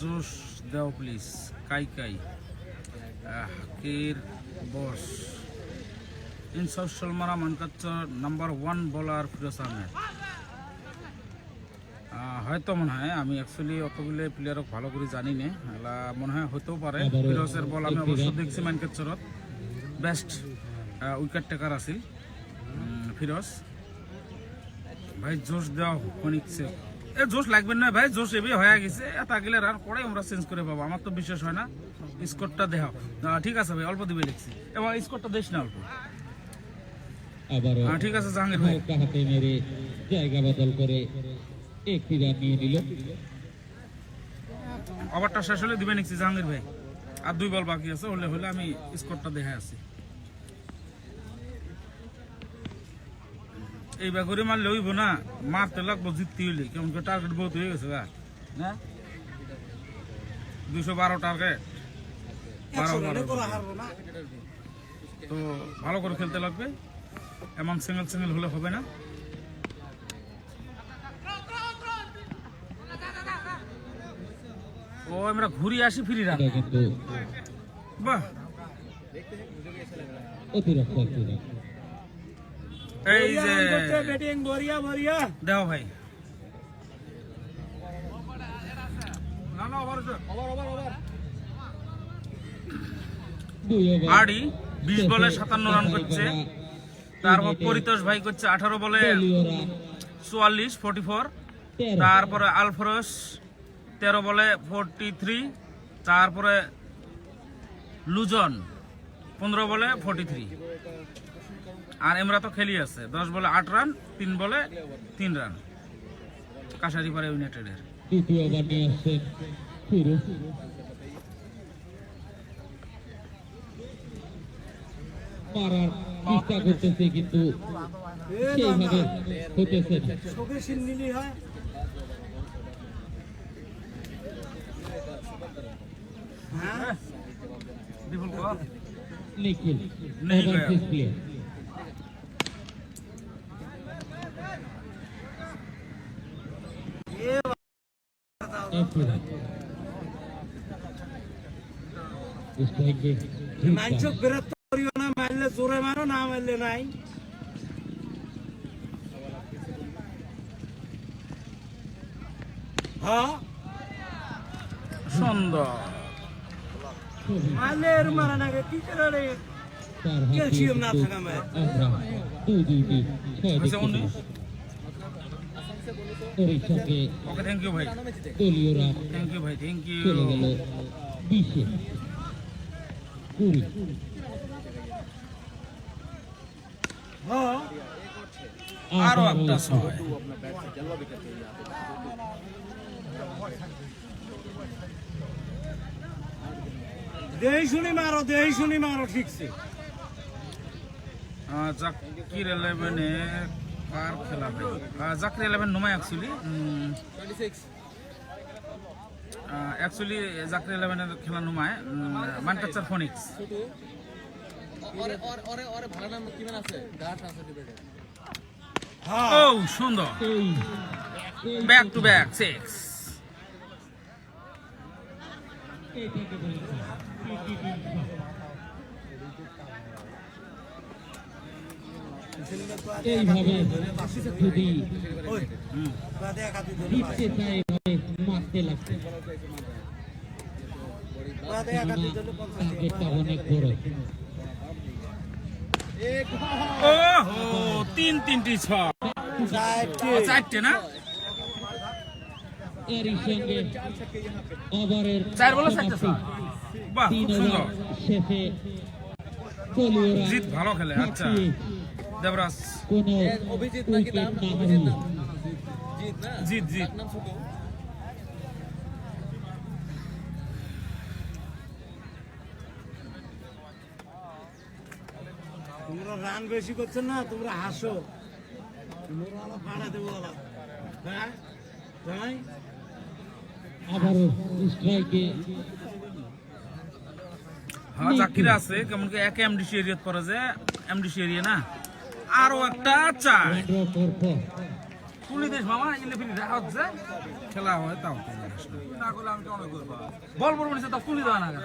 জোশ দাও প্লিজ। কাই হাকির boss in south Salmara Mankachar number 1 bowler Firoz Ahmed. হয়তো মনে হয়, আমি অ্যাকচুয়ালি অতগুলো প্লেয়ারক ভালো করে জানি না, এলা মনে হয় হতেও পারে। ফিরোজের বল আমি অবশ্য দেখছি মানকাচ্চরত বেস্ট উইকেট টেকার আছিল ফিরোজ। ভাই জোশ দাও ফোনিক্সে এ জোশ লাগবে না ভাই, জোশ এবি হয়ে গেছে, এটা গেলে রান করে আমরা চেঞ্জ করে পাবো, আমার তো বিশ্বাস হয় না। স্কোরটা দেহ ঠিক আছে ভাই, অল্প দিবে লিখছি, এবং স্কোরটা দেশ না অল্প। আবারও ঠিক আছে জাহাঙ্গীর ভাই, হালকা হাতে মেরে জায়গা বদল করে একটি রান নিয়ে নিল। ওভারটা শেষ হলে দিবে নিচ্ছি জাহাঙ্গীর ভাই, আর 2 বল বাকি আছে, হলে হলে আমি স্কোরটা দেখে আছি। এই ব্যাগরে মারলে হইব না, মারতে লাগবো জিততে হইলে, কেমন করে টার্গেট বহুত হয়ে গেছে গা না, 212 টার্গেট, 12 তো ভালো করে খেলতে লাগবে, এমন সিঙ্গেল সিঙ্গেল হলে হবে না। ও আমরা ঘুরে আসি ফিরি রান, এটা কিন্তু বাহ অতিরিক্ত একটি রান। এই যে ব্যাটিং বরিয়া বরিয়া দেখো ভাই, দুই ওভার আরডি 20 বলে 57 রান করছে, তারপর পরিতোষ ভাই করছে 18 বলে দলীয় রান 44 44, 13। তারপরে আলফরস 13 বলে 43, তারপরে লুজন 15 বলে 43, আর এমরা তো খেলি আছে 10 বলে 8 রান, 3 বলে 3 রান কাশারিপাড়া ইউনাইটেডের। দ্বিতীয় ওভার নিয়ে আসছেন ফিরোজ। মারার চেষ্টা করতেছে কিন্তু সেইভাবে হতেছে না। চোখে সিন নিলি হয় বিপুল কর নিখিল नहीं गया। Overseas player. নাইচক বেরত করিও না, মারলে জোরে মারো, না মারলে নাই। হ্যাঁ সুন্দর, মারলে এর মারা না কি করে রে, ক্যালসিয়াম না থাকা ম্যাচ। আমরা 2-2 6 হয়েছে 19। এর সঙ্গে ওকে থ্যাংক ইউ ভাই, দলীয় রান থ্যাংক ইউ ভাই, থ্যাংক ইউ। চলে গেল 20-এ 20। হ্যাঁ আরো একটা 6, দেহি শুনি মারো ঠিকছে। জাকির 11-এ কার খেলা ভাই, জাকির 11 নুমাই অ্যাকচুয়ালি 26 জাকির 11-এর খেলা নুমায়, মানকাচার ফোনিক্স। ওরে ভালো নাম কি মান আছে, দাস আছে ডিবেটে। ও সুন্দর, ব্যাক টু ব্যাক 6। এইভাবে যদি দেখা দিত জিততে চায় এভাবে মারতে লাগছে, দেখা দিত টার্গেটটা অনেক বড়। ওহো 3-3টি 6, 4টে না, এরই সঙ্গে ওভারের 4 বলে 4টে সমাপ্তি। 6, বাহ 3 খুব সুন্দর। ওভার শেষে দলীয় রান জিত ভালো খেলে, আচ্ছা ছাপিয়ে দেবরাজ কোনো অভিজিৎ নাকি উইকেট নাম, না অভিজিৎ হারিয়ে নাম, জিত না, জিত নাম ছোট। তোমরা রান বেশি করছো না, তোমরা হাসো, তোমরা আলো ভাড়া দেবো আলো। হ্যাঁ তাই আবারও স্ট্রাইকে হ্যাঁ জাকির আছে, কেমন কি এক এমডিসি এরিয়াত পড়ে, যে এমডিসি এরিয়া না, আরো একটা 4। ড্র পর তুলি দেশ মামা এগুলো ফিরি দেখা হচ্ছে, খেলা হয় তাও বল বলবো নিচে, তাও তুলি দেওয়া না কেন?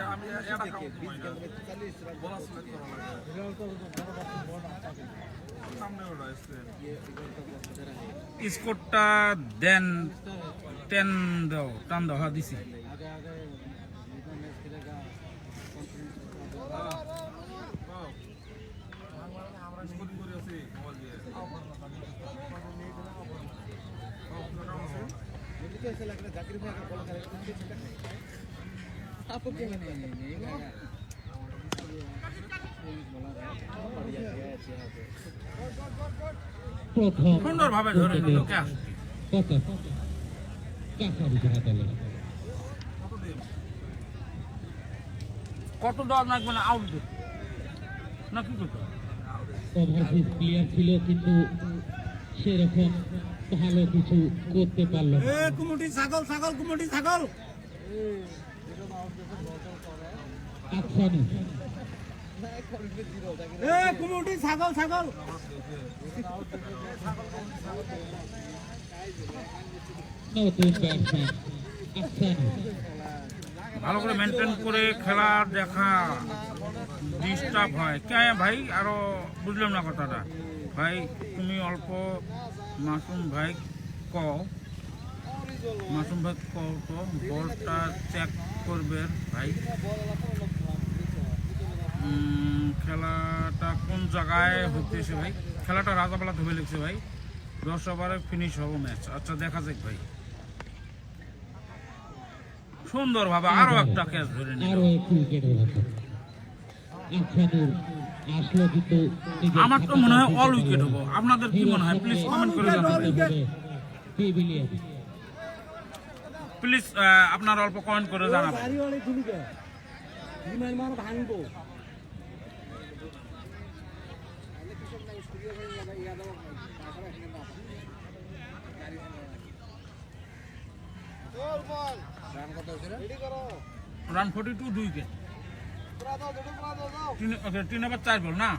স্কোরটা দেন 10 দাও, টান দাও, হ্যাঁ দিছি। প্রথম সুন্দরভাবে ধরে নিল ক্যাচ। পতন কাছারি হাতালে কত দেওয়া লাগবে না আউট না কি করতে ওভারসিজ প্লেয়ার ছিল কিন্তু সেরকম ভালো কিছু করতে পারল না। এ কুমুটি ছাগল ছাগল কুমুটি ছাগল আফসানু এ কুমুটি ছাগল ছাগল নতুন ব্যাটসম্যান আফসানু ভালো করে মেনটেন করে খেলা দেখা ডিস্টার্ব হয় কে ভাই আরো বুঝলাম না কথাটা ভাই তুমি অল্প মাসুম ভাই কও মাসুম ভাই কও তো বলটা চেক করবে ভাই খেলাটা কোন জায়গায় হতেছে ভাই খেলাটা রাজাবেলা ধরে লিখছে ভাই 10 ওভারে ফিনিশ হবো ম্যাচ আচ্ছা দেখা যাক ভাই সুন্দরভাবে আরো একটা ক্যাচ ধরে নিল আরো একটু উইকেট হলো আফসানুর আসলো কিন্তু নিজের আমার তো মনে হয় অল উইকেট হবো আপনাদের কি মনে হয় প্লিজ কমেন্ট করে জানাবেন পেভিলিয়ন প্লিজ আপনারা অল্প কমেন্ট করে জানাবেন গাড়ি অনেক খুলিকে বিমান মার ভাঙবো রান 42 2 উইকেট 3 ওভার 4 বল না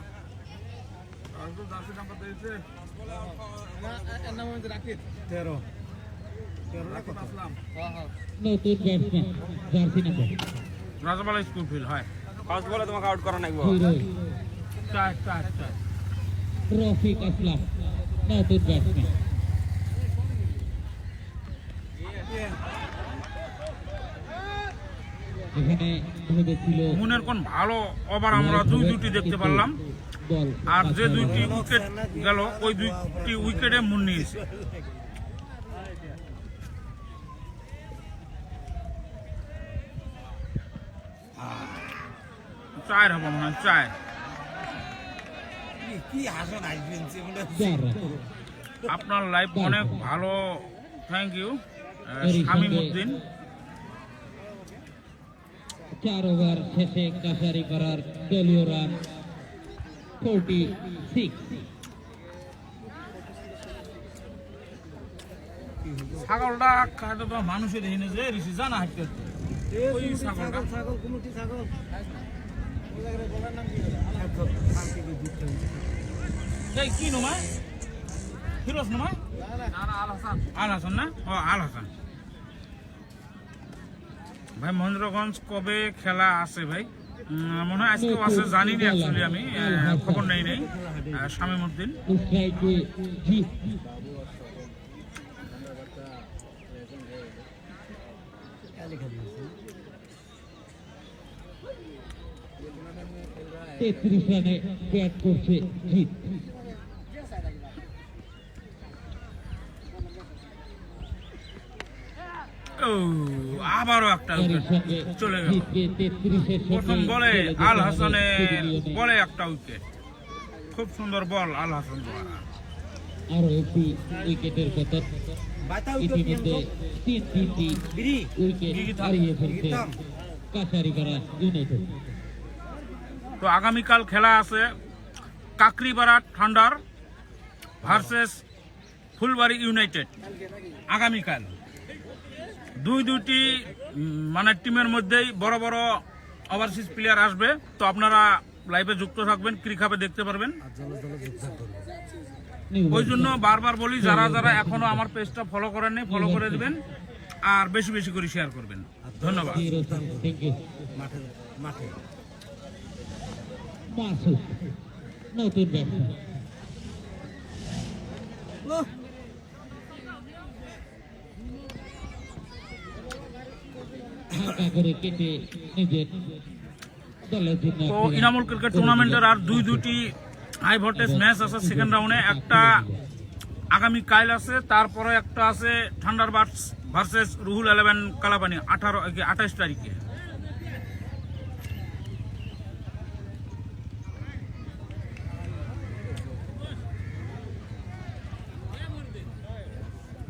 তেরো নতুন batsman jersey number Rajabala school field হয় ফার্স্ট বলে তোমাকে আউট করা নাকবো হিরো 4 রফিক আসলাম নতুন ব্যাটসম্যান এখানে ভেবেছিল মুনের কোন ভালো ওভার আমরা দুটি দেখতে পারলাম বল আর যে দুইটি উইকেট গেল ওই দুইটি উইকেটে মুন নিয়েছে চার হবে মনে হয় চার কি হাসন আসবেন চার আপনার লাইফ অনেক ভালো থ্যাংক ইউ শামিমউদ্দিন 4 ওভার শেষে কাছারি করার দলীয় রান 46 ছাগলটা খাইতে তো মানুষের দেখিনি যে ঋষি জানা হাঁটতে ওই ছাগলটা ছাগল কুমুটি ছাগল এই কি নমায় ফিরোজ নমায় আল হাসান না ও আল হাসান ভাই মহেন্দ্রগঞ্জ কবে খেলা আছে ভাই মনে হয় আজকেও আছে জানি না অ্যাকচুয়ালি আমি খবর নেই শামিমউদ্দিন স্ট্রাইকে জিত 33 রানে ব্যাট করছে জিত ও আবারও একটা উইকেট চলে গেল প্রথম বলে আল হাসানের বলে একটা উইকেট খুব সুন্দর বল আল হাসান আরো একটি উইকেটের পতন ইতিমধ্যে তিনটি উইকেট হারিয়ে ফেলছে কাছারিপাড়া ইউনাইটেড তো আগামীকাল খেলা আছে কাকরিপাড়া থান্ডার ভার্সেস ফুলবাড়ি ইউনাইটেড আগামীকাল দুইটি মানে টিমের মধ্যেই বড় বড় ওভারসিজ প্লেয়ার আসবে তো আপনারা লাইভে যুক্ত থাকবেন ক্রিকাপে দেখতে পারবেন ওই জন্য বারবার বলি যারা যারা এখনো আমার পেজটা ফলো করেননি ফলো করে দিবেন আর বেশি বেশি করে শেয়ার করবেন ধন্যবাদ থ্যাংক ইউ মাঠে মাসুদ নতুন ব্যাটসম্যান হালকা করে কেটে নিজের দলের জন্য তো ইনামুল ক্রিকেট টুর্নামেন্টের আর দুইটি হাই ভোল্টেজ ম্যাচ আছে সেকেন্ড রাউন্ডে একটা আগামী কাল আছে তারপরে একটা আছে থান্ডারবার্ডস ভার্সেস রুহুল 11 কালাপানি 28 তারিখে।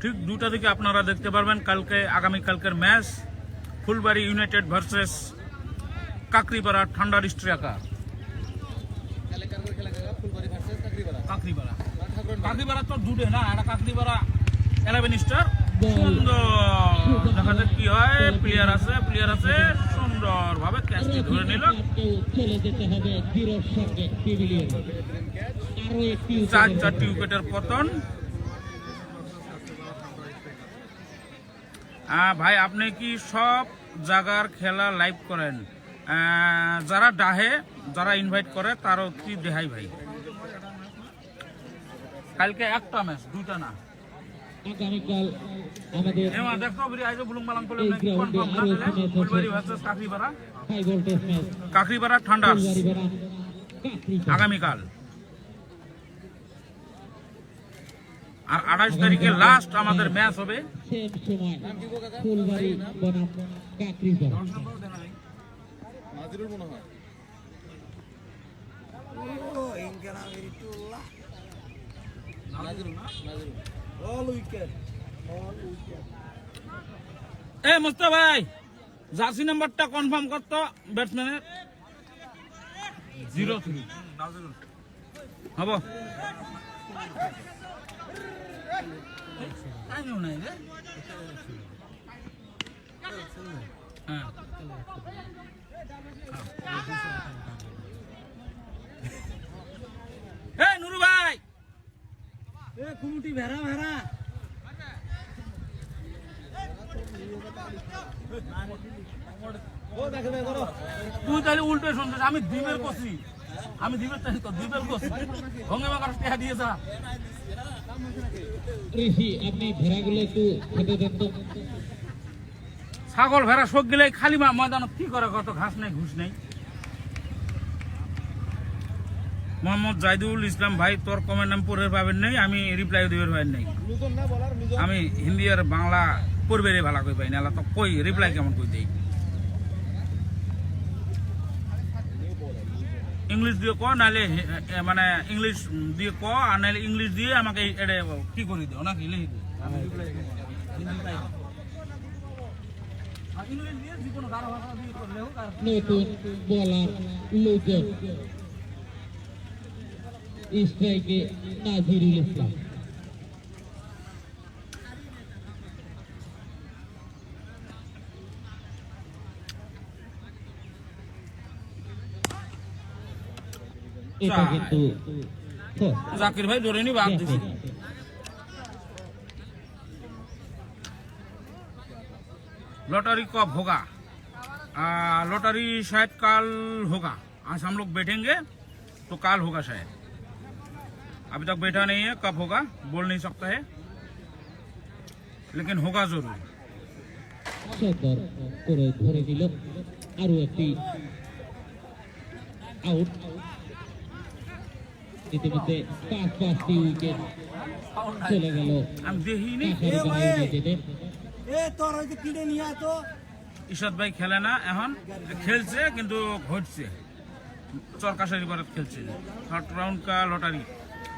ঠিক 2টা থেকে আপনারা দেখতে পারবেন আগামীকালকের ম্যাচ ফুলবাড়ি ইউনাইটেড ভার্সেস কাকরিপাড়া ঠান্ডার স্ট্রাইকার। কাকরিপাড়া তো দুটে না, এটা কাকরিপাড়া 11 স্টার। সুন্দর দেখা যাক কি হয়। প্লেয়ার আছে সুন্দর ভাবে ক্যাচটি ধরে নিল। চলে যেতে হবে জিরোর সঙ্গে পিভিলিয়ন। আরো একটি 4 উইকেটের পতন। ভাই আপনি কি সব জায়গার খেলা লাইভ করেন? যারা ডাহে, যারা ইনভাইট করে তারও কি দেখাই ভাই? কালকে একটা ম্যাচ, 2টা না। আগামীকাল আমাদের এমা দেখো বলি আইজো বুলুং বালাং করলে এই নাকি গ্রাউন্ডে কনফার্ম না আরো দিলে একটি ম্যাচ ফুলবাড়ি হচ্ছে। Versus Kakripara. High voltage match Kakripara Thunders Phulbari বনাম কাকরিপাড়া। আগামীকাল। আর 28 তারিখে লাস্ট আমাদের ম্যাচ হবে। সেম সময় ফুলবাড়ি বনাম কাকরিপাড়া। নাজিরুল মনে হয়। ও ইনকানা বিটুল্লাহ নাজিরুল না? নাজিরুল। অল উইকেট এ মুস্তা ভাই জার্সি নাম্বারটা কনফার্ম করতো ব্যাটসম্যানের। 03 হব। হ্যাঁ নুরু ভাই এ কুমুটি ভেড়া ভেড়া ও দেখে দেখো করো তুই তাহলে উল্টো শুনছিস। আমি দ্বীপের কষি, আমি দ্বীপের তাই তো দ্বীপের কষি ভঙ্গে মাকার টেহা দিয়ে যা। ঋষি আপনি ভেড়াগুলো একটু খেতে দেন তো। ছাগল ভেড়া শোক গেলে খালি ময়দান কি করে, কত ঘাস নেই ঘুষ নেই। মোহাম্মদ জাহিদুল ইসলাম ভাই তোর কমেন্ট আমি পড়ে পাবেন নেই, আমি রিপ্লাই দিবের ভাই নেই। লুজন না বলার লুজন। আমি হিন্দি আর বাংলা পড়বে রে ভালো করে পাই না, তো কই রিপ্লাই কেমন কই দেই। ইংলিশ দিয়ে ক নাহলে মানে ইংলিশ দিয়ে ক, আর নাহলে ইংলিশ দিয়ে আমাকে এটা কি করে দিও নাকি লিখে দিও। ইংলিশ দিয়ে যে কোনো গাঢ় ভাষা দিয়ে করলে হোক। আর নতুন বলার লুজন, স্ট্রাইকে নাজিরুল ইসলাম। এটা কিন্তু জাকির ভাই ধরে নি বাদ দিছি। लॉटरी कब होगा? लॉटरी शायद कल होगा। आज हम लोग बैठेंगे तो कल होगा शायद। अभी तक बैठा नहीं है, कब होगा बोल नहीं सकता है, लेकिन होगा जरूर। সুন্দর করে ধরে নিল আরো একটি আউট। ইতিমধ্যে 5টি উইকেট চলে গেল हम देखी नहीं কাকরিপাড়া ইউনাইটেডের। এ তোর ওই যে কিনে নিয়ে তো ইশাদ ভাই খেলে না এখন, খেলছে কিন্তু ঘটছে चरकाशरी पर खेलছে। थर्ड राउंड का लॉटरी,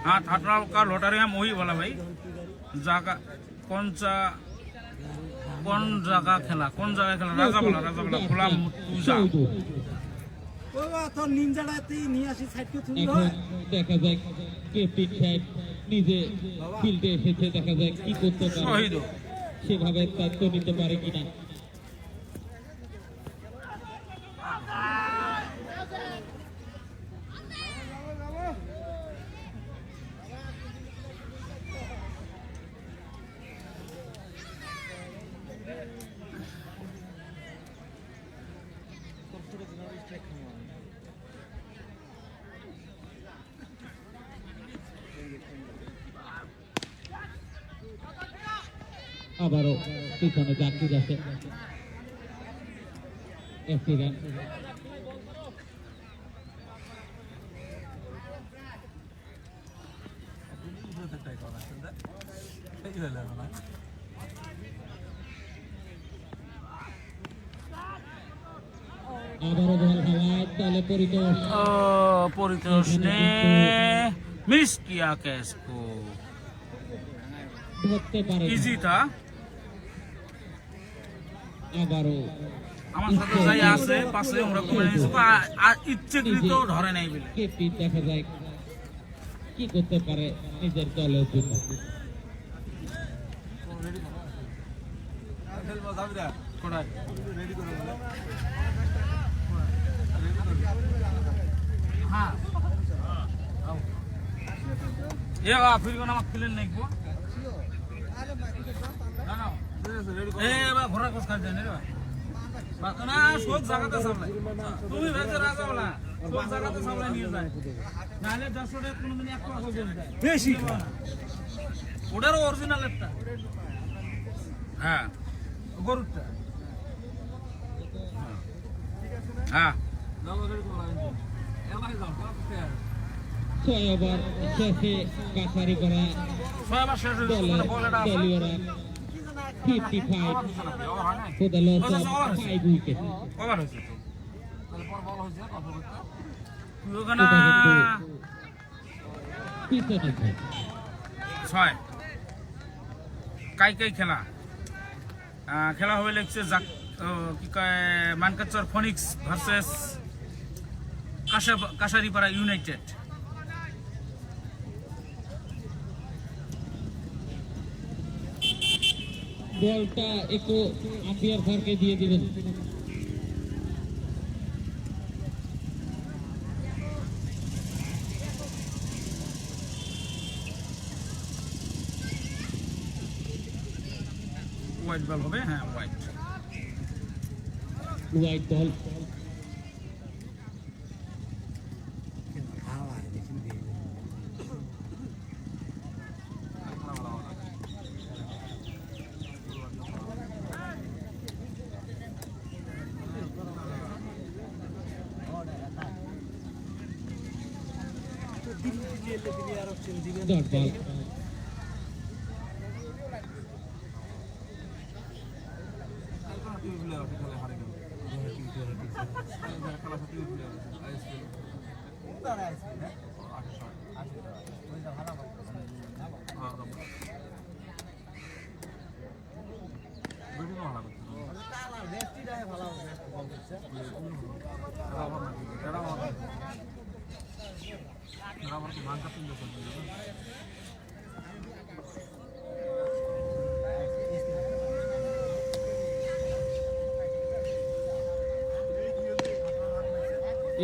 हाँ थर्ड राउंड का लॉटरी हम वही बोला भाई। जगह कौन जगह खेला, राजा बोला गुलाम मुर्तजा। ও তোর নিনজাটাতে নিয়ে আসি সাইডকে তুই এখন দেখা যাক ক্যাপ্টেন সাহেব নিজে ফিল্ডে এসেছে, দেখা যাক কি করতে পারে, শহীদ সেভাবে দায়িত্ব নিতে পারে কিনা। আবারও পিছনে জাকির আছে, একটি রান। আবারও বল হাওয়ায় তাহলে পরিতোষ परितोष ने मिस किया कैच को। ধরতে পারে इजी था। আবারও আমার সাথে যাই আছে পাশে আমরা কমে নিয়েছি ইচ্ছেকৃত ধরে নাই বলে। কেপি দেখা যায় কি করতে পারে নিজের দলের জন্য। হ্যাঁ এ ফির কোন আমাকে খেলেন নাই গো না না এ বা ঘোড়া কোস কাট দেন রে বাত না সব জায়গাতে সামলাই তুমি ভেজে রাখো না সব জায়গাতে সামলাই নিয়ে যায় নালে 100 টাকা কোনদিন 1 টাকা হবে না বেশি ওটার অরিজিনাল একটা হ্যাঁ গরুটা হ্যাঁ 6 ওভার শেষে কাছারি করা ছয় মাস শেষ হয়েছে দলের বল এটা আছে দলীয় run 55 for the loss of 5 wicket. Cover হয়েছে তুই ওখানে পিছনে ছয় কাই কাই খেলা খেলা হবে লিখছে কি কয় মানকাচর ফনিক্স ভার্সেস কাশারিপাড়া ইউনাইটেড। বলটা একটু আম্পায়ার স্যারকে দিয়ে দিবেন। হোয়াইট বল হবে হ্যাঁ white white ball dot ball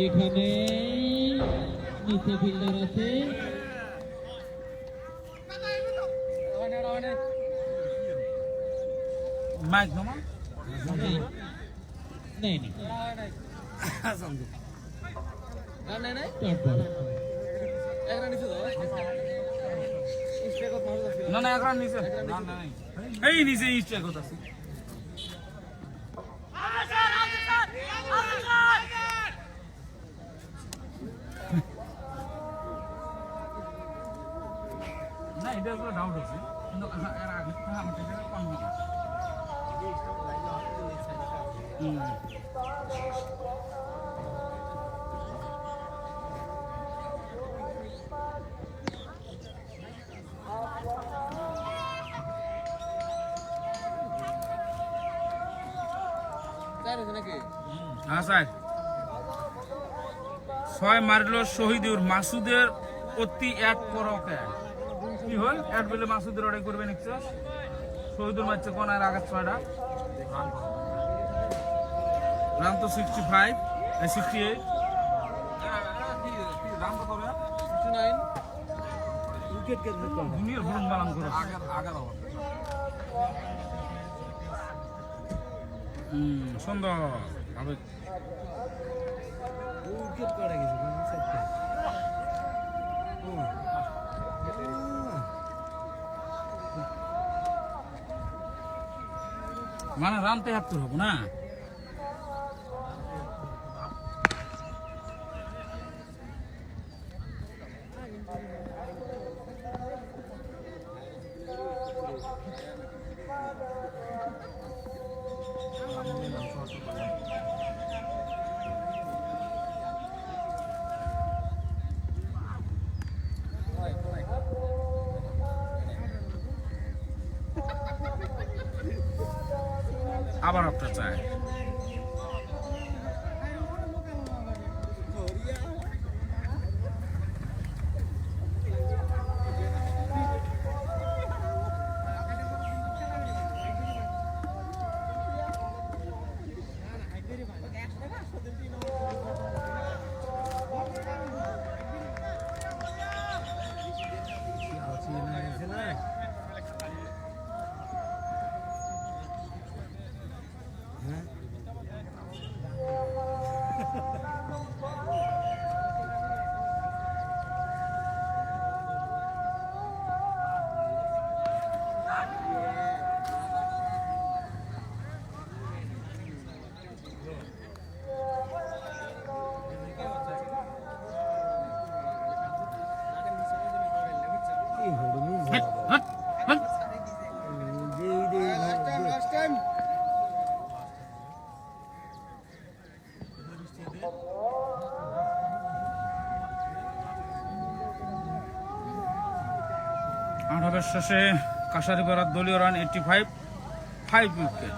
এখানে নিচে ফিল্ডার আছে মাইক নমা নেই নেই রান নাই নাই ডট বল এক রান নিচে দাও স্ট্রাইক মারো দাও না না একরান নিচে না না এই নিচে স্ট্রাইক হতাছে না এটা তো ডাউট আছে কিন্তু এর আগে আমাদের কম না চার হয়েছে নাকি হ্যাঁ স্যার ছয় মারল শহীদুর মাসুদের অতি এক পরকে কি হল এক বেলে মাসুদের অর্ডার করবে নিশ্চয় শহীদুর মারছে কোন আর আগে ছয়টা রান তো 65 68 রান তো করে 69 উইকেট কে দুনিয়ার ভরণ বালান করে সুন্দর হবে উইকেট করে গেছে সাইডটা মানে রান 73 হবে না আবার একটা চায়। আঠারোর শেষে কাশারিপাড়ার দলীয় রান 85, 5 উইকেট।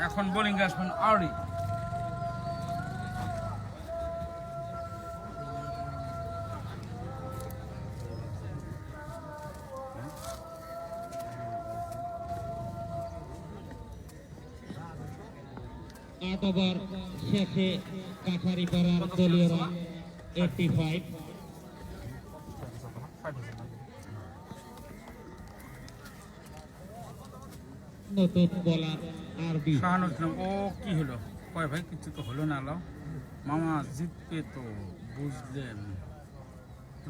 এখন বোলিং আসবেন আউরি। আট ওভার শেষে কাছারিপাড়ার দলীয় রান 85। নতুন বোলার আরবি। শাহানুর ইসলাম, ও কি হলো? কয় ভাই কিছু তো হলো না, আলো মামা জিতবে তো বুঝলেন,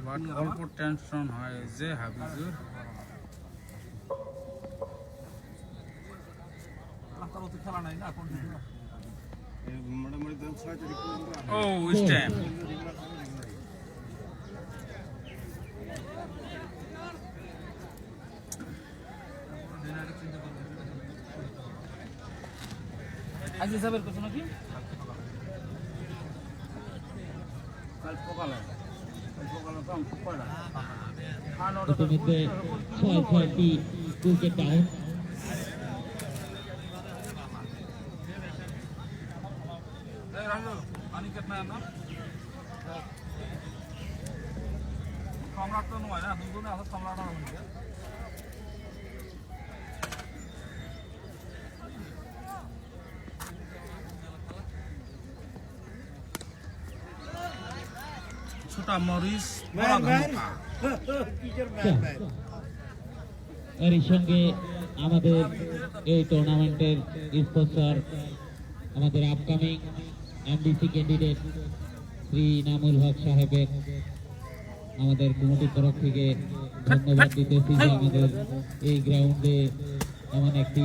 বাট অল্প টেনশন হয় যে হাবিজুর। খেলা নাই না ও স্ট্যাম্প, আজ হিসাবের কথা নাকি কাল সকালে তো আমি কয়টা ইতিমধ্যে 6-6টি উইকেট ডাউন। অনিকেত না সম্রাট তো নয় না, দুজনে আছে সম্রাট আর অনিকেত। ছোটা মরিচ বড় ধমকা। এরই সঙ্গে আমাদের এই টুর্নামেন্টের স্পন্সর আমাদের upcoming MDC candidate Shri Namul হক সাহেবের আমাদের কমিটির তরফ থেকে ধন্যবাদ দিতেছি যে আমাদের এই গ্রাউন্ডে এমন একটি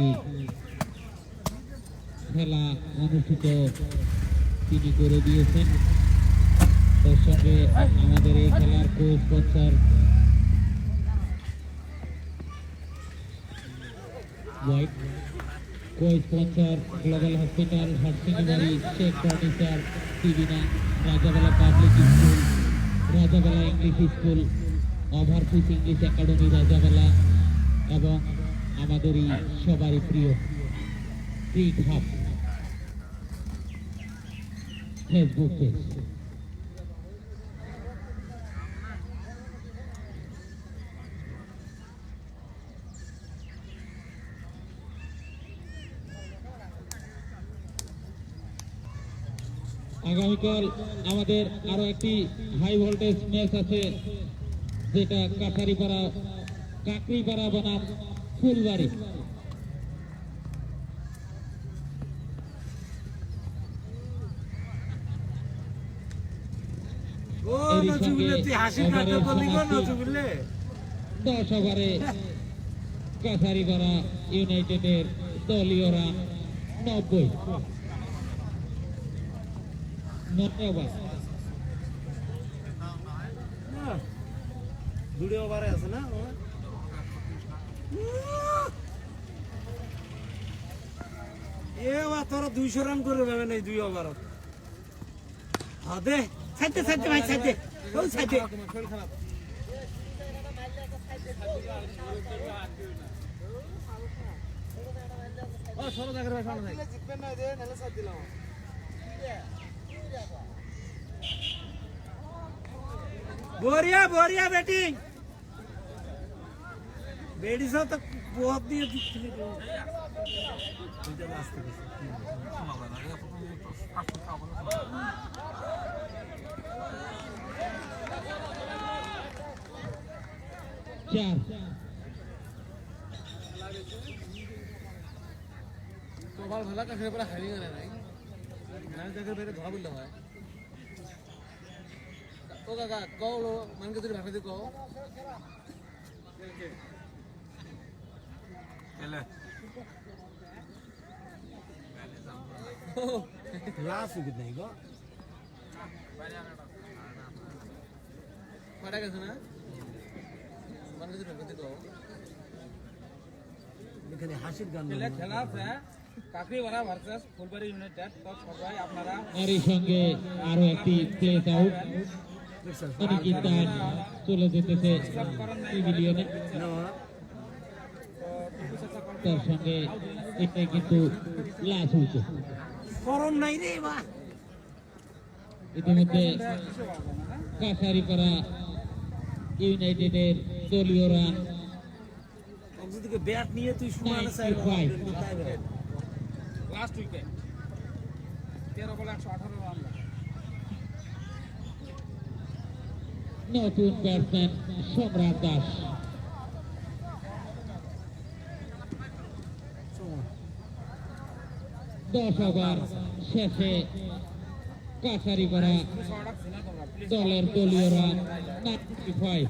খেলা অনুষ্ঠিত তিনি করে দিয়েছেন। তার সঙ্গে আমাদের এই খেলার co sponsor white, co sponsor global hospital, Hatsingbari, Sheikh furniture, টিভিনা, Rajabela public school, Rajabela English school, overseas English academy Rajabela এবং আমাদেরই সবারই প্রিয় ক্রিক হাব ফেসবুক পেজ। আগামীকাল আমাদের আরো একটি হাই ভোল্টেজ ম্যাচ আছে, যেটা কাকরিপাড়া বনাম ফুলবাড়ি। এরই সঙ্গে ওভারের সমাপ্তি 10 ওভারে কাছারিপাড়া ইউনাইটেডের দলীয় রান 90। 9 ওভার দুটো ওভারে আছে না এ তোরা 200 রান করে পাবেন এই 2 ওভারত। দে সাইডে সাইডে ভাই সাইডে ওই সাইডে তোমার শরীর খারাপ ও সরো জায়গার ভাই সামনে জিতবেন না দে নালে সাথ দিলাম बोरिया बोरिया बैटिंग बेटी सा तक बहुत दिए চার তো ভালো ভালো কাছে পরে হারিয়ে গেল নাই নালে জায়গার বাইরে ধরা বললে হয় ও কাকা কও মানকে তুই ভাবে কও এলে लास्ट विकेट नहीं गो পাড়া গেছে না মানকে তুই ভাবে কও এখানে হাসির গান খেলা খেলা আছে কাকড়িপাড়া ভার্সেস ফুলবাড়ি ইউনাইটেড তো সবাই আপনারা এরই সঙ্গে আরো একটি প্লেস আউট অনিকিতান চলে যেতেছে পিভিলিয়নে তার সঙ্গে এটাই কিন্তু লাস্ট উইকেট করম নাই রে বা ইতিমধ্যে কাছারিপাড়া ইউনাইটেডের দলীয় রান যদি ব্যাট নিয়ে তুই শুনানো চাই 95 লাস্ট উইকেট 13 বলে 118 রান নতুন ব্যাটসম্যান সম্রাট দাস দশ ওভার শেষে কাছারিপাড়া দলের দলীয় রান 95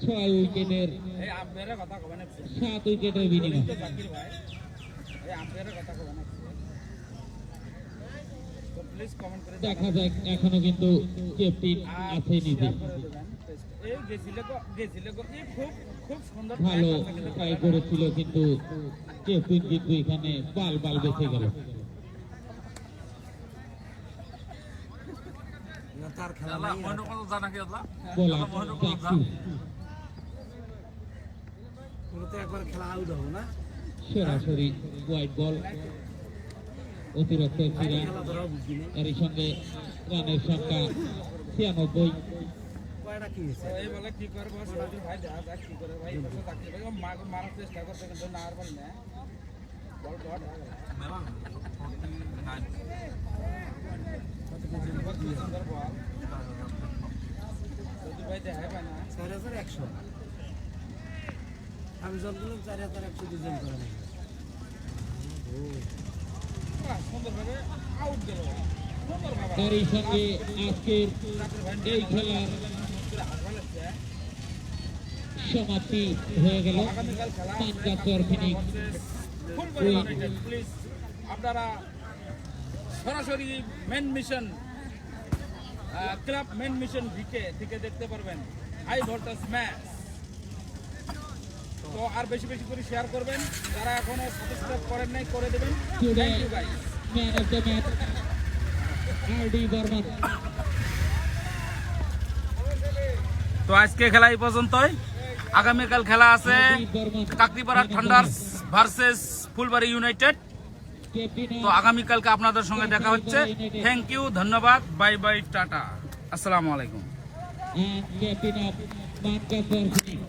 6 উইকেটের এই আম্পায়ারের কথা কবেন 7 উইকেটের বিনিময় জাকির ভাই এই আম্পায়ারের কথা কবেন তো প্লিজ কমেন্ট করে দেখা যাক এখনো কিন্তু ক্যাপ্টেন আছে নিজে এই গেছিলে এই খুব খুব সুন্দর ভালো ট্রাই করেছিল কিন্তু ক্যাপ্টেন কিন্তু এখানে বাল বাল বেঁচে গেল না তার খেলা আল্লাহ নাই মনে কত জানা কি আল্লাহ বলা চাকসু তুমি তো একবার খেলা আউট হবো না সরাসরি হোয়াইট বল অতিরিক্ত একটি রান খেলা ধরা বুঝি না এর সঙ্গে রানের সংখ্যা 96 কয়টা কি হয়েছে এই বলে কি করবো সরাসরি ভাই দেখা যাক কি করে ভাই তো জাকির ভাই মারার চেষ্টা করতে কিন্তু না আর পারি না বল ডট মেলা 49 সুন্দর বল যদি ভাই দেখা পায় না 4100 আমি যতগুলো 4100 ডিজাইন করা নাই সুন্দরভাবে আউট গেল সুন্দরভাবে এর সঙ্গে আজকের এই খেলার সমাপ্তি হয়ে গেল আগামীকাল খেলা Pankachar Phoenix Phulbari United please আপনারা সরাসরি men mission club men mission VK থেকে দেখতে পারবেন হাই ভোল্টেজ ম্যাচ তো আর বেশি বেশি করে শেয়ার করবেন যারা এখনো সাবস্ক্রাইব করেন নাই করে দেবেন today thank you guys man of the match RD. Burman তো আজকে খেলা এই পর্যন্তই আগামীকাল খেলা আছে RD. Burman Kakripara Thunders versus Phulbari United captain তো আগামীকালকে আপনাদের সঙ্গে দেখা হচ্ছে থ্যাংক ইউ ধন্যবাদ বাই বাই টাটা আসসালামু আলাইকুম and captain of Pankaj Singh.